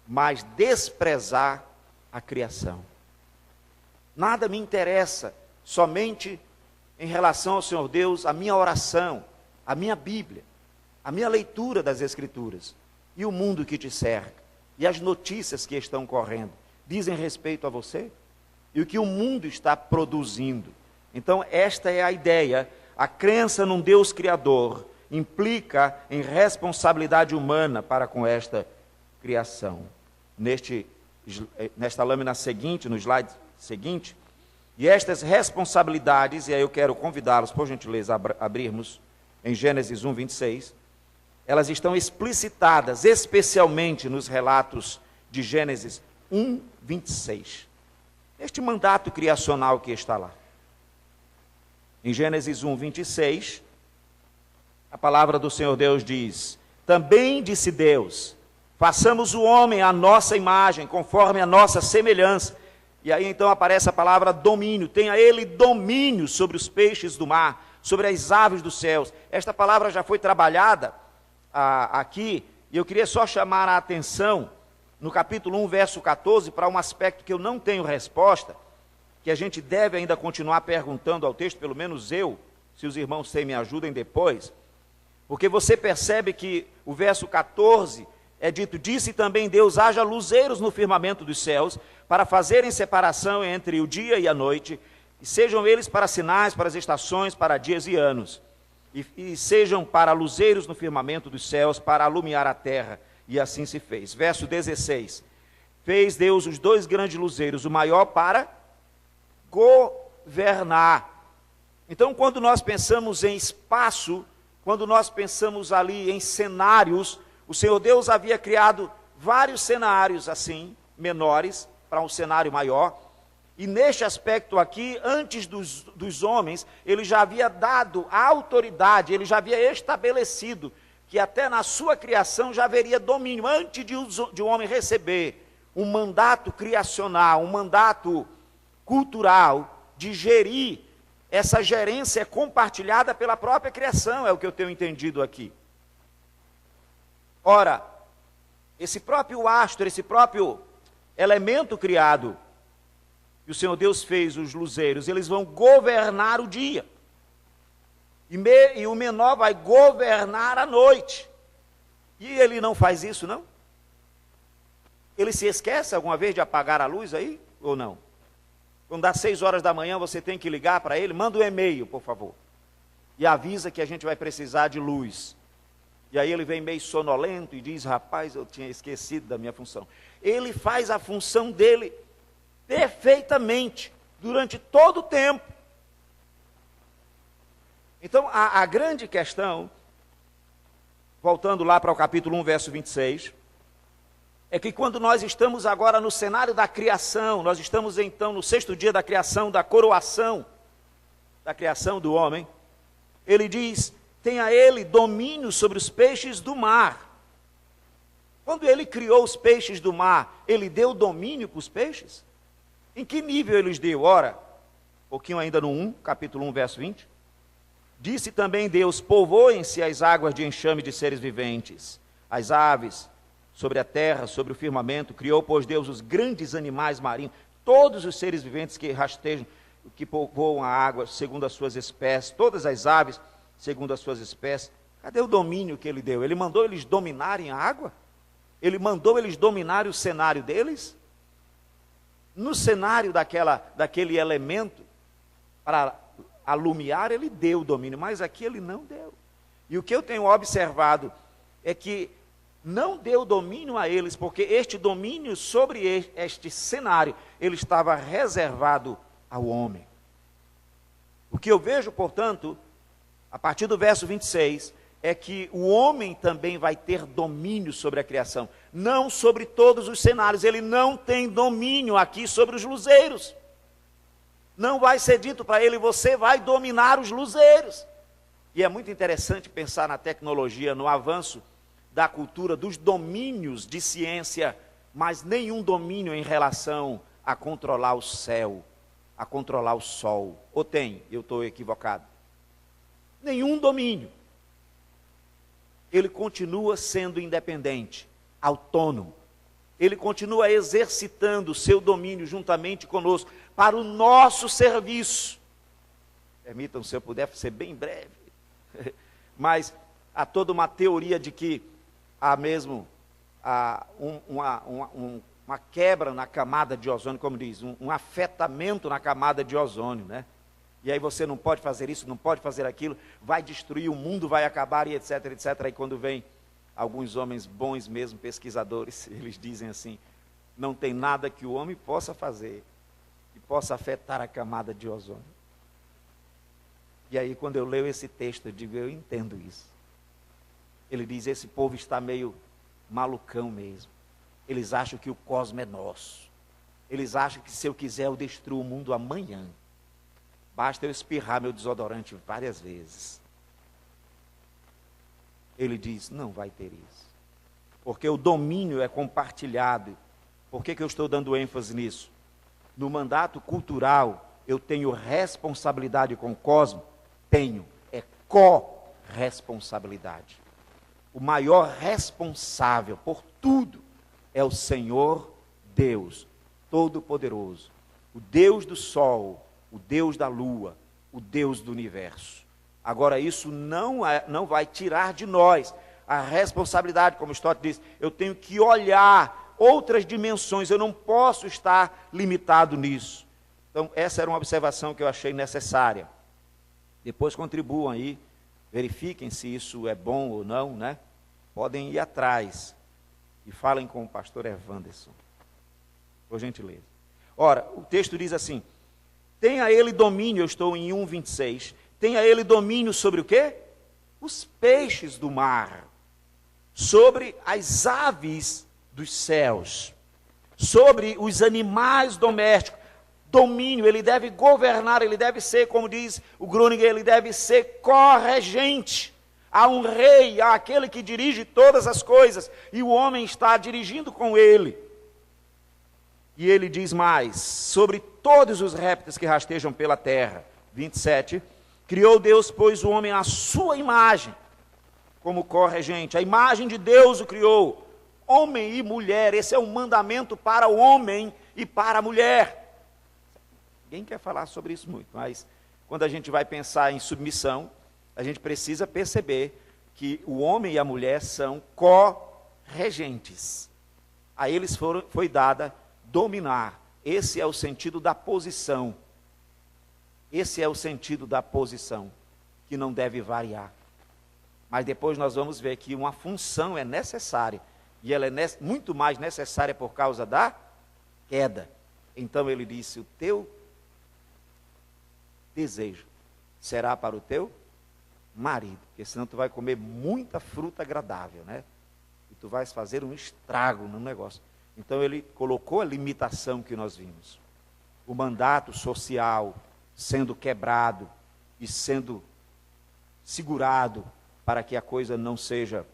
mas desprezar a criação. Nada me interessa, somente em relação ao Senhor Deus, a minha oração, a minha Bíblia, a minha leitura das Escrituras, e o mundo que te cerca, e as notícias que estão correndo, dizem respeito a você? E o que o mundo está produzindo. Então, esta é a ideia. A crença num Deus Criador implica em responsabilidade humana para com esta criação. Nesta lâmina seguinte, no slide seguinte, e estas responsabilidades, e aí eu quero convidá-los, por gentileza, a abrirmos em Gênesis 1, 26, elas estão explicitadas, especialmente nos relatos de Gênesis 1, 26. Este mandato criacional que está lá. Em Gênesis 1, 26, a palavra do Senhor Deus diz: também disse Deus, façamos o homem à nossa imagem, conforme a nossa semelhança. E aí então aparece a palavra domínio. Tenha ele domínio sobre os peixes do mar, sobre as aves dos céus. Esta palavra já foi trabalhada aqui, e eu queria só chamar a atenção no capítulo 1, verso 14, para um aspecto que eu não tenho resposta, que a gente deve ainda continuar perguntando ao texto, pelo menos eu, se os irmãos têm, me ajudem depois, porque você percebe que o verso 14 é dito: disse também Deus, haja luzeiros no firmamento dos céus, para fazerem separação entre o dia e a noite, e sejam eles para sinais, para as estações, para dias e anos, e sejam para luzeiros no firmamento dos céus, para alumiar a terra. E assim se fez. Verso 16. Fez Deus os dois grandes luzeiros, o maior para governar. Então, quando nós pensamos em espaço, quando nós pensamos ali em cenários, o Senhor Deus havia criado vários cenários assim, menores, para um cenário maior. E neste aspecto aqui, antes dos homens, ele já havia dado a autoridade, ele já havia estabelecido que até na sua criação já haveria domínio, antes de o homem receber um mandato criacional, um mandato cultural, de gerir. Essa gerência é compartilhada pela própria criação, é o que eu tenho entendido aqui. Ora, esse próprio astro, esse próprio elemento criado, que o Senhor Deus fez, os luzeiros, eles vão governar o dia. E o menor vai governar a noite. E ele não faz isso, não? Ele se esquece alguma vez de apagar a luz aí, ou não? Quando dá 6 horas da manhã, você tem que ligar para ele, manda um e-mail, por favor. E avisa que a gente vai precisar de luz. E aí ele vem meio sonolento e diz: rapaz, eu tinha esquecido da minha função. Ele faz a função dele perfeitamente, durante todo o tempo. Então, a grande questão, voltando lá para o capítulo 1, verso 26, é que quando nós estamos agora no cenário da criação, nós estamos então no 6º dia da criação, da coroação, da criação do homem, ele diz: tenha ele domínio sobre os peixes do mar. Quando ele criou os peixes do mar, ele deu domínio para os peixes? Em que nível ele os deu? Ora, um pouquinho ainda no 1, capítulo 1, verso 20. Disse também Deus: povoem-se as águas de enxame de seres viventes, as aves sobre a terra, sobre o firmamento. Criou, pois, Deus os grandes animais marinhos, todos os seres viventes que rastejam, que povoam a água segundo as suas espécies, todas as aves segundo as suas espécies. Cadê o domínio que ele deu? Ele mandou eles dominarem a água? Ele mandou eles dominarem o cenário deles? No cenário daquele elemento, para alumiar, ele deu o domínio, mas aqui ele não deu. E o que eu tenho observado é que não deu domínio a eles, porque este domínio sobre este cenário, ele estava reservado ao homem. O que eu vejo, portanto, a partir do verso 26, é que o homem também vai ter domínio sobre a criação, não sobre todos os cenários. Ele não tem domínio aqui sobre os luzeiros. Não vai ser dito para ele: você vai dominar os luzeiros. E é muito interessante pensar na tecnologia, no avanço da cultura, dos domínios de ciência, mas nenhum domínio em relação a controlar o céu, a controlar o sol. Ou tem? Eu estou equivocado. Nenhum domínio. Ele continua sendo independente, autônomo. Ele continua exercitando o seu domínio juntamente conosco, para o nosso serviço. Permitam, se eu puder ser bem breve. Mas há toda uma teoria de que há mesmo uma quebra na camada de ozônio, como diz, um afetamento na camada de ozônio, né? E aí você não pode fazer isso, não pode fazer aquilo, vai destruir, o mundo vai acabar, e etc, etc. Aí quando vem alguns homens bons mesmo, pesquisadores, eles dizem assim, não tem nada que o homem possa fazer que possa afetar a camada de ozônio. E aí quando eu leio esse texto, eu digo, eu entendo isso. Ele diz, esse povo está meio malucão mesmo. Eles acham que o cosmo é nosso. Eles acham que se eu quiser eu destruo o mundo amanhã. Basta eu espirrar meu desodorante várias vezes. Ele diz, não vai ter isso. Porque o domínio é compartilhado. Por que eu estou dando ênfase nisso? No mandato cultural, eu tenho responsabilidade com o cosmo? Tenho. É corresponsabilidade. O maior responsável por tudo é o Senhor Deus, Todo-Poderoso. O Deus do sol, o Deus da lua, o Deus do universo. Agora, isso não vai tirar de nós a responsabilidade, como Stott diz, eu tenho que olhar outras dimensões, eu não posso estar limitado nisso. Então, essa era uma observação que eu achei necessária. Depois contribuam aí, verifiquem se isso é bom ou não, né? Podem ir atrás e falem com o pastor Evanderson, por gentileza. Ora, o texto diz assim, tenha ele domínio, eu estou em 1:26, tenha ele domínio sobre o quê? Os peixes do mar, sobre as aves dos céus, sobre os animais domésticos. Domínio, ele deve governar, ele deve ser, como diz o Gruninger, ele deve ser corregente. Há um rei, há aquele que dirige todas as coisas, e o homem está dirigindo com ele. E ele diz mais, sobre todos os répteis que rastejam pela terra. 27, criou Deus, pois, o homem à sua imagem, como corregente. A imagem de Deus o criou, homem e mulher. Esse é um mandamento para o homem e para a mulher. Ninguém quer falar sobre isso muito, mas quando a gente vai pensar em submissão, a gente precisa perceber que o homem e a mulher são corregentes. A eles foi dada dominar. Esse é o sentido da posição. Esse é o sentido da posição, que não deve variar. Mas depois nós vamos ver que uma função é necessária, e ela é muito mais necessária por causa da queda. Então ele disse, o teu desejo será para o teu marido, porque senão tu vai comer muita fruta agradável, né? E tu vais fazer um estrago no negócio. Então ele colocou a limitação que nós vimos. O mandato social sendo quebrado e sendo segurado para que a coisa não seja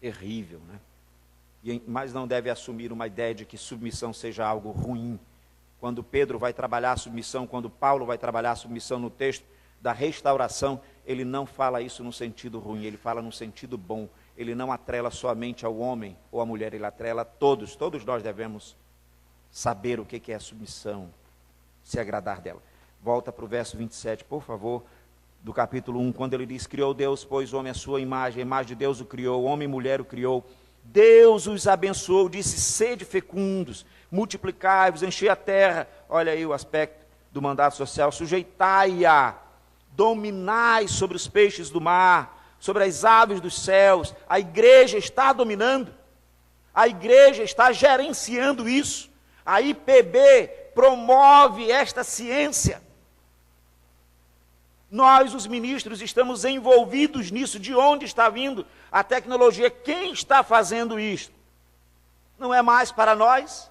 terrível, né? Mas não deve assumir uma ideia de que submissão seja algo ruim. Quando Pedro vai trabalhar a submissão, quando Paulo vai trabalhar a submissão no texto da restauração, ele não fala isso no sentido ruim, ele fala no sentido bom. Ele não atrela somente ao homem ou à mulher, ele atrela a todos. Todos nós devemos saber o que é a submissão, se agradar dela. Volta para o verso 27, por favor, do capítulo 1, quando ele diz, criou Deus, pois o homem à sua imagem, a imagem de Deus o criou, homem e mulher o criou. Deus os abençoou, disse, sede fecundos, multiplicai-vos, enchei a terra. Olha aí o aspecto do mandato social, sujeitai-a, dominai sobre os peixes do mar, sobre as aves dos céus. A igreja está dominando, a igreja está gerenciando isso. A IPB promove esta ciência. Nós, os ministros, estamos envolvidos nisso. De onde está vindo a tecnologia? Quem está fazendo isto? Não é mais para nós?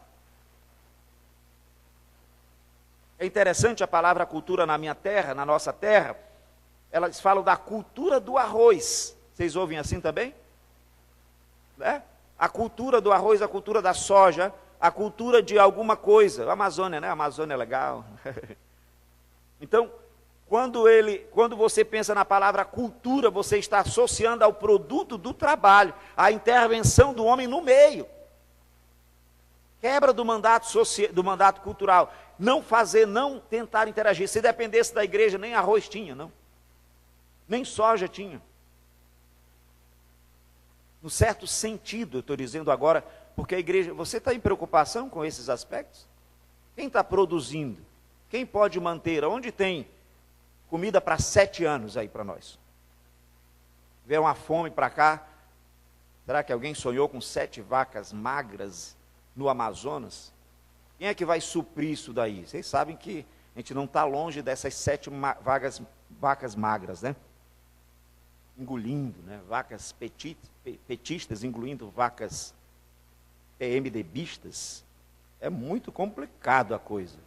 É interessante a palavra cultura na minha terra, na nossa terra. Elas falam da cultura do arroz. Vocês ouvem assim também? Né? A cultura do arroz, a cultura da soja, a cultura de alguma coisa. A Amazônia, né? A Amazônia é legal. Então, quando você pensa na palavra cultura, você está associando ao produto do trabalho, à intervenção do homem no meio. Quebra do mandato cultural. Não fazer, não tentar interagir. Se dependesse da igreja, nem arroz tinha, não. Nem soja tinha. No certo sentido, eu estou dizendo agora, porque a igreja... Você está em preocupação com esses aspectos? Quem está produzindo? Quem pode manter? Onde tem comida para 7 anos aí para nós? Vê uma fome para cá. Será que alguém sonhou com 7 vacas magras no Amazonas? Quem é que vai suprir isso daí? Vocês sabem que a gente não está longe dessas 7 vacas magras, né? Engolindo, né? Vacas petistas, engolindo vacas PMDBistas. É muito complicado a coisa.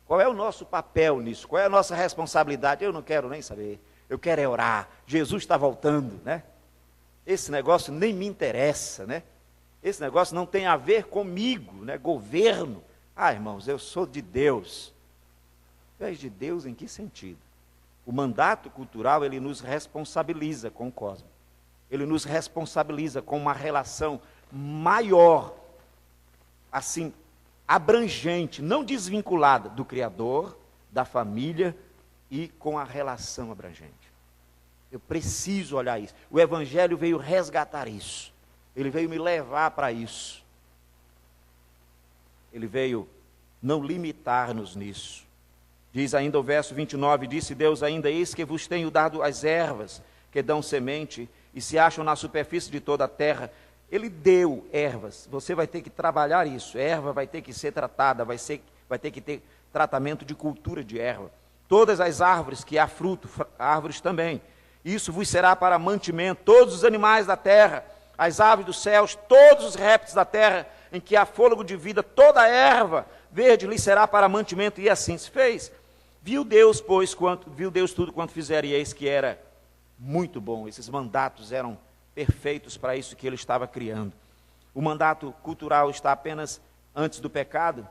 Qual é o nosso papel nisso? Qual é a nossa responsabilidade? Eu não quero nem saber. Eu quero é orar. Jesus está voltando, né? Esse negócio nem me interessa, né? Esse negócio não tem a ver comigo, né? Governo. Ah, irmãos, eu sou de Deus. Tu és de Deus em que sentido? O mandato cultural, ele nos responsabiliza com o cosmos. Ele nos responsabiliza com uma relação maior, assim, abrangente, não desvinculada do Criador, da família e com a relação abrangente. Eu preciso olhar isso. O Evangelho veio resgatar isso. Ele veio me levar para isso. Ele veio não limitar-nos nisso. Diz ainda o verso 29, disse Deus ainda, eis que vos tenho dado as ervas que dão semente e se acham na superfície de toda a terra. Ele deu ervas, você vai ter que trabalhar isso. Erva vai ter que ser tratada, vai ter que ter tratamento de cultura de erva. Todas as árvores que há fruto, árvores também. Isso vos será para mantimento, todos os animais da terra, as aves dos céus, todos os répteis da terra, em que há fôlego de vida, toda a erva verde lhe será para mantimento, e assim se fez. Viu Deus tudo quanto fizera, e eis que era muito bom. Esses mandatos eram perfeitos para isso que ele estava criando. O mandato cultural está apenas antes do pecado.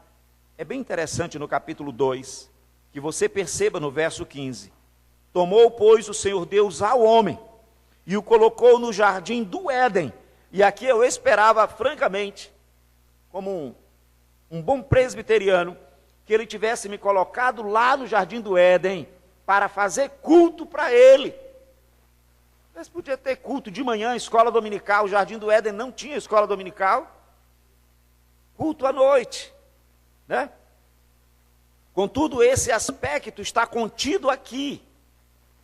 É bem interessante no capítulo 2, que você perceba no verso 15. Tomou, pois, o Senhor Deus ao homem, e o colocou no jardim do Éden. E aqui eu esperava, francamente, como um bom presbiteriano, que ele tivesse me colocado lá no jardim do Éden para fazer culto para ele. Mas podia ter culto de manhã, escola dominical. O jardim do Éden não tinha escola dominical. Culto à noite, né? Contudo, esse aspecto está contido aqui.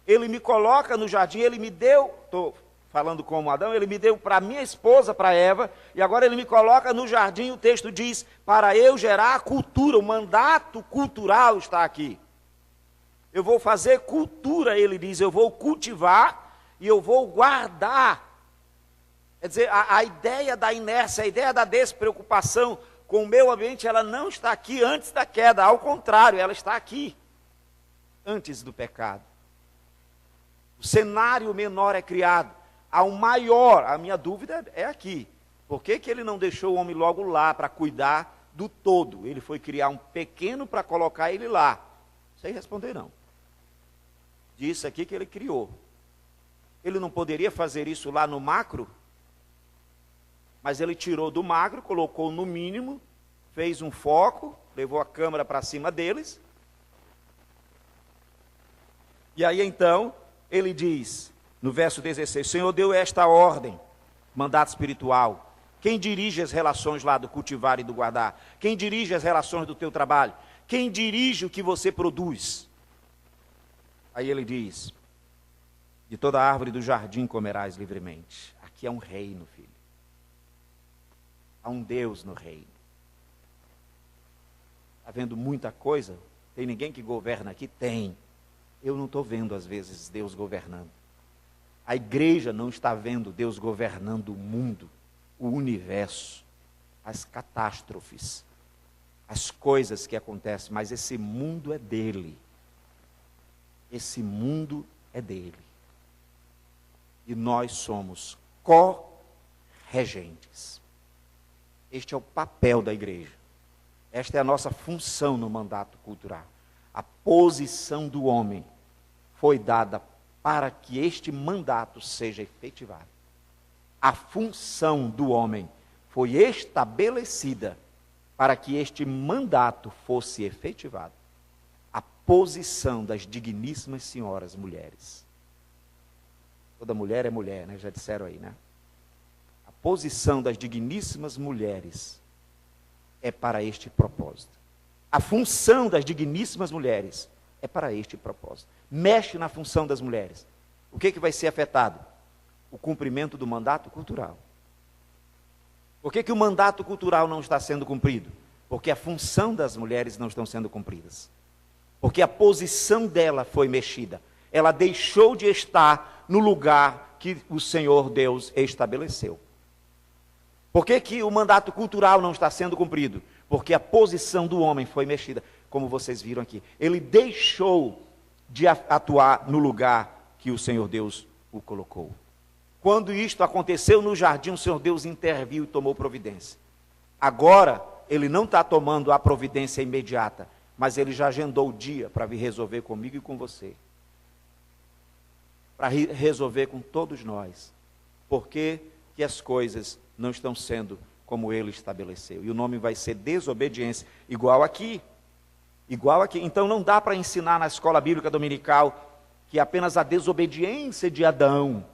Ele me coloca no jardim, ele me deu, estou falando como Adão, ele me deu para minha esposa, para Eva, e agora ele me coloca no jardim, o texto diz, para eu gerar a cultura, o mandato cultural está aqui. Eu vou fazer cultura, ele diz, eu vou cultivar e eu vou guardar. Quer dizer, a ideia da inércia, a ideia da despreocupação com o meio ambiente, ela não está aqui antes da queda, ao contrário, ela está aqui antes do pecado. O cenário menor é criado. Ao maior, a minha dúvida é aqui. Por que ele não deixou o homem logo lá para cuidar do todo? Ele foi criar um pequeno para colocar ele lá. Sem responder não. Disse aqui que ele criou. Ele não poderia fazer isso lá no macro? Mas ele tirou do macro, colocou no mínimo, fez um foco, levou a câmera para cima deles. E aí então, ele diz... No verso 16, o Senhor deu esta ordem, mandato espiritual. Quem dirige as relações lá do cultivar e do guardar? Quem dirige as relações do teu trabalho? Quem dirige o que você produz? Aí ele diz, de toda árvore do jardim comerás livremente. Aqui é um reino, filho. Há um Deus no reino. Está vendo muita coisa? Tem ninguém que governa aqui? Tem. Eu não estou vendo, às vezes, Deus governando. A igreja não está vendo Deus governando o mundo, o universo, as catástrofes, as coisas que acontecem, mas esse mundo é dele. Esse mundo é dele. E nós somos co-regentes. Este é o papel da igreja. Esta é a nossa função no mandato cultural. A posição do homem foi dada para que este mandato seja efetivado. A função do homem foi estabelecida para que este mandato fosse efetivado. A posição das digníssimas senhoras mulheres. Toda mulher é mulher, né? Já disseram aí, né? A posição das digníssimas mulheres é para este propósito. A função das digníssimas mulheres é para este propósito. Mexe na função das mulheres. O que vai ser afetado? O cumprimento do mandato cultural. Por que o mandato cultural não está sendo cumprido? Porque a função das mulheres não estão sendo cumpridas. Porque a posição dela foi mexida. Ela deixou de estar no lugar que o Senhor Deus estabeleceu. Por que o mandato cultural não está sendo cumprido? Porque a posição do homem foi mexida, como vocês viram aqui. Ele deixou de atuar no lugar que o Senhor Deus o colocou. Quando isto aconteceu no jardim, o Senhor Deus interviu e tomou providência. Agora, ele não está tomando a providência imediata, mas ele já agendou o dia para vir resolver comigo e com você. Para resolver com todos nós. Por que as coisas não estão sendo como ele estabeleceu? E o nome vai ser desobediência, igual aqui. Igual aqui. Então não dá para ensinar na escola bíblica dominical que apenas a desobediência de Adão.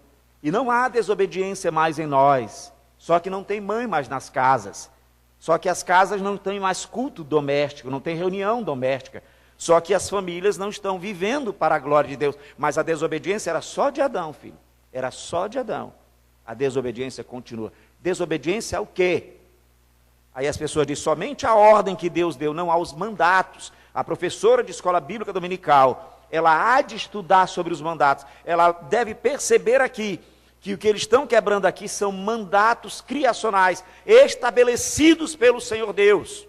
E não há desobediência mais em nós. Só que não tem mãe mais nas casas. Só que as casas não têm mais culto doméstico, não tem reunião doméstica. Só que as famílias não estão vivendo para a glória de Deus. Mas a desobediência era só de Adão, filho. Era só de Adão. A desobediência continua. Desobediência ao quê? Aí as pessoas dizem, somente a ordem que Deus deu, não aos mandatos. A professora de escola bíblica dominical, ela há de estudar sobre os mandatos. Ela deve perceber aqui que o que eles estão quebrando aqui são mandatos criacionais, estabelecidos pelo Senhor Deus.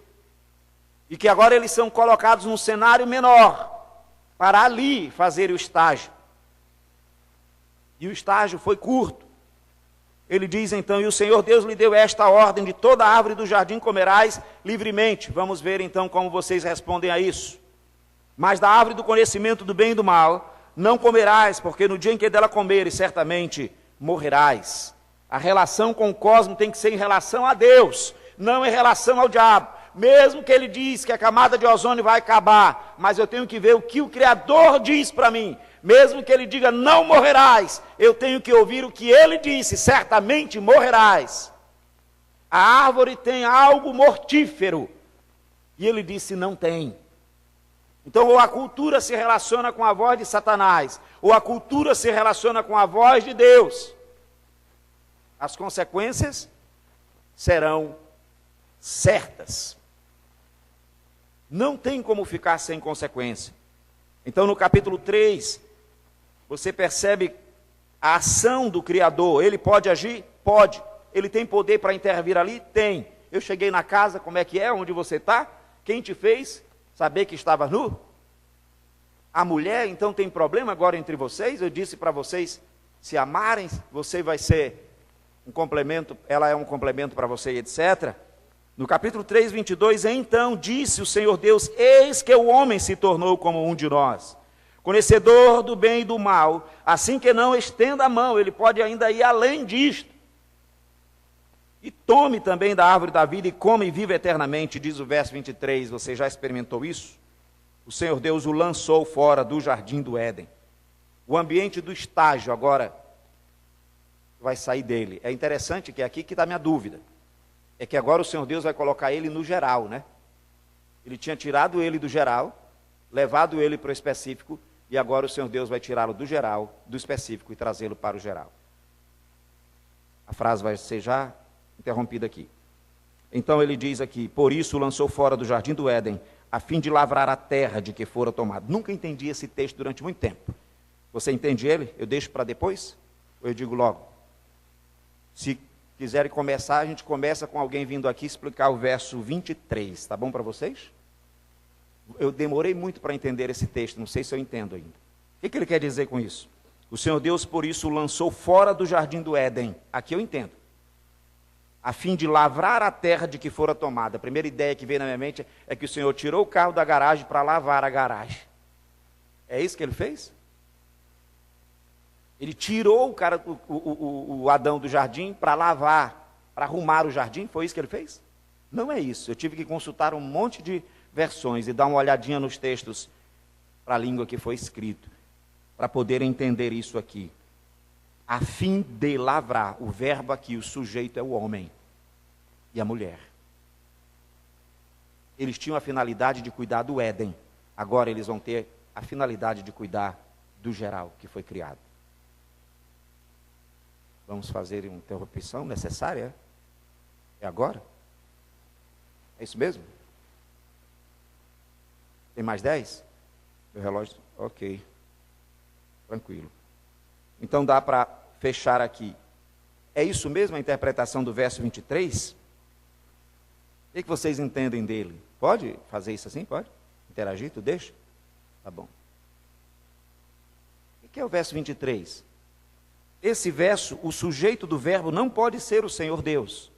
E que agora eles são colocados num cenário menor, para ali fazer o estágio. E o estágio foi curto. Ele diz então, e o Senhor Deus lhe deu esta ordem, de toda árvore do jardim comerás livremente. Vamos ver então como vocês respondem a isso. Mas da árvore do conhecimento do bem e do mal, não comerás, porque no dia em que dela comeres, certamente morrerás. A relação com o cosmos tem que ser em relação a Deus, não em relação ao diabo. Mesmo que ele diz que a camada de ozônio vai acabar, mas eu tenho que ver o que o Criador diz para mim. Mesmo que ele diga, não morrerás, eu tenho que ouvir o que ele disse, certamente morrerás. A árvore tem algo mortífero, e ele disse, não tem. Então, ou a cultura se relaciona com a voz de Satanás, ou a cultura se relaciona com a voz de Deus. As consequências serão certas. Não tem como ficar sem consequência. Então, no capítulo 3, você percebe a ação do Criador. Ele pode agir? Pode. Ele tem poder para intervir ali? Tem. Eu cheguei na casa, como é que é? Onde você está? Quem te fez saber que estava nu? A mulher, então, tem problema agora entre vocês? Eu disse para vocês, se amarem, você vai ser um complemento, ela é um complemento para você, etc. No capítulo 3, 22, então disse o Senhor Deus, eis que o homem se tornou como um de nós, conhecedor do bem e do mal, assim que não estenda a mão, ele pode ainda ir além disto. E tome também da árvore da vida e come e viva eternamente, diz o verso 23, você já experimentou isso? O Senhor Deus o lançou fora do jardim do Éden. O ambiente do estágio agora vai sair dele. É interessante que aqui que está a minha dúvida. É que agora o Senhor Deus vai colocar ele no geral, né? Ele tinha tirado ele do geral, levado ele para o específico, e agora o Senhor Deus vai tirá-lo do geral, do específico, e trazê-lo para o geral. A frase vai ser já interrompida aqui. Então ele diz aqui, por isso o lançou fora do jardim do Éden, a fim de lavrar a terra de que fora tomado. Nunca entendi esse texto durante muito tempo. Você entende ele? Eu deixo para depois? Ou eu digo logo? Se quiserem começar, a gente começa com alguém vindo aqui explicar o verso 23. Tá bom para vocês? Eu demorei muito para entender esse texto, não sei se eu entendo ainda. O que ele quer dizer com isso? O Senhor Deus, por isso, o lançou fora do jardim do Éden. Aqui eu entendo. a fim de lavrar a terra de que fora tomada. A primeira ideia que veio na minha mente é que o Senhor tirou o carro da garagem para lavar a garagem. É isso que ele fez? Ele tirou o Adão do jardim para lavar, para arrumar o jardim? Foi isso que ele fez? Não é isso. Eu tive que consultar um monte de versões e dar uma olhadinha nos textos para a língua que foi escrito, para poder entender isso aqui. A fim de lavrar, o verbo aqui, o sujeito é o homem e a mulher. Eles tinham a finalidade de cuidar do Éden, agora eles vão ter a finalidade de cuidar do geral que foi criado. Vamos fazer uma interrupção necessária? É agora? É isso mesmo? Tem mais 10? Meu relógio? Ok. Tranquilo. Então dá para fechar aqui. É isso mesmo a interpretação do verso 23? O que vocês entendem dele? Pode fazer isso assim? Pode? Interagir? Tu deixa? Tá bom. O que é o verso 23? Esse verso, o sujeito do verbo não pode ser o Senhor Deus.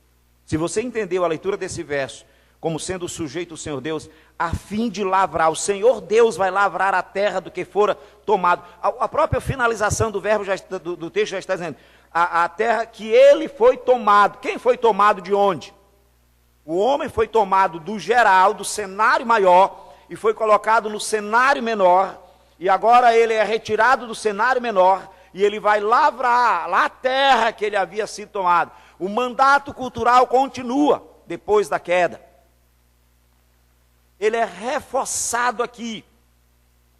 Se você entendeu a leitura desse verso como sendo o sujeito o Senhor Deus, a fim de lavrar, o Senhor Deus vai lavrar a terra do que fora tomado. A própria finalização do verbo, do texto já está dizendo, a terra que ele foi tomado. Quem foi tomado de onde? O homem foi tomado do geral, do cenário maior, e foi colocado no cenário menor, e agora ele é retirado do cenário menor, e ele vai lavrar lá a terra que ele havia sido tomado. O mandato cultural continua depois da queda. Ele é reforçado aqui,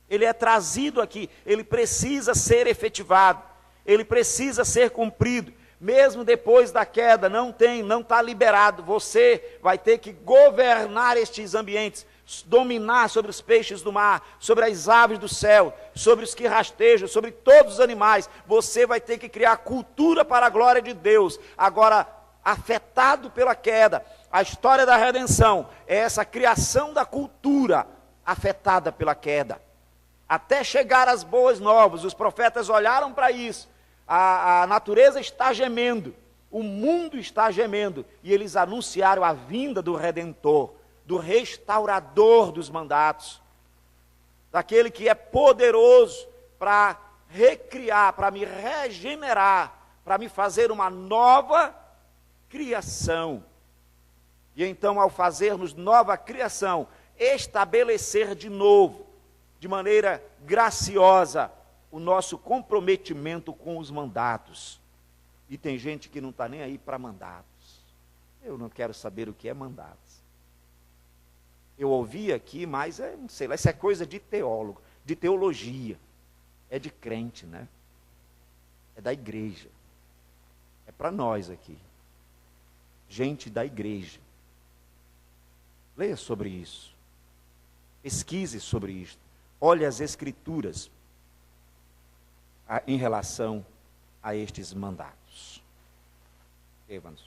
ele é trazido aqui, ele precisa ser efetivado, ele precisa ser cumprido, mesmo depois da queda, não está liberado. Você vai ter que governar estes ambientes, dominar sobre os peixes do mar, sobre as aves do céu, sobre os que rastejam, sobre todos os animais. Você vai ter que criar cultura para a glória de Deus. Agora, afetado pela queda, a história da redenção é essa criação da cultura afetada pela queda. Até chegar às boas novas, os profetas olharam para isso. A natureza está gemendo, o mundo está gemendo, e eles anunciaram a vinda do Redentor, do restaurador dos mandatos, daquele que é poderoso para recriar, para me regenerar, para me fazer uma nova criação. E então, ao fazermos nova criação, estabelecer de novo, de maneira graciosa, o nosso comprometimento com os mandatos. E tem gente que não está nem aí para mandatos. Eu não quero saber o que é mandatos. Eu ouvi aqui, mas não sei lá, isso é coisa de teólogo, de teologia. É de crente, né? É da igreja. É para nós aqui. Gente da igreja. Leia sobre isso. Pesquise sobre isso. Olhe as escrituras em relação a estes mandatos. Evandro.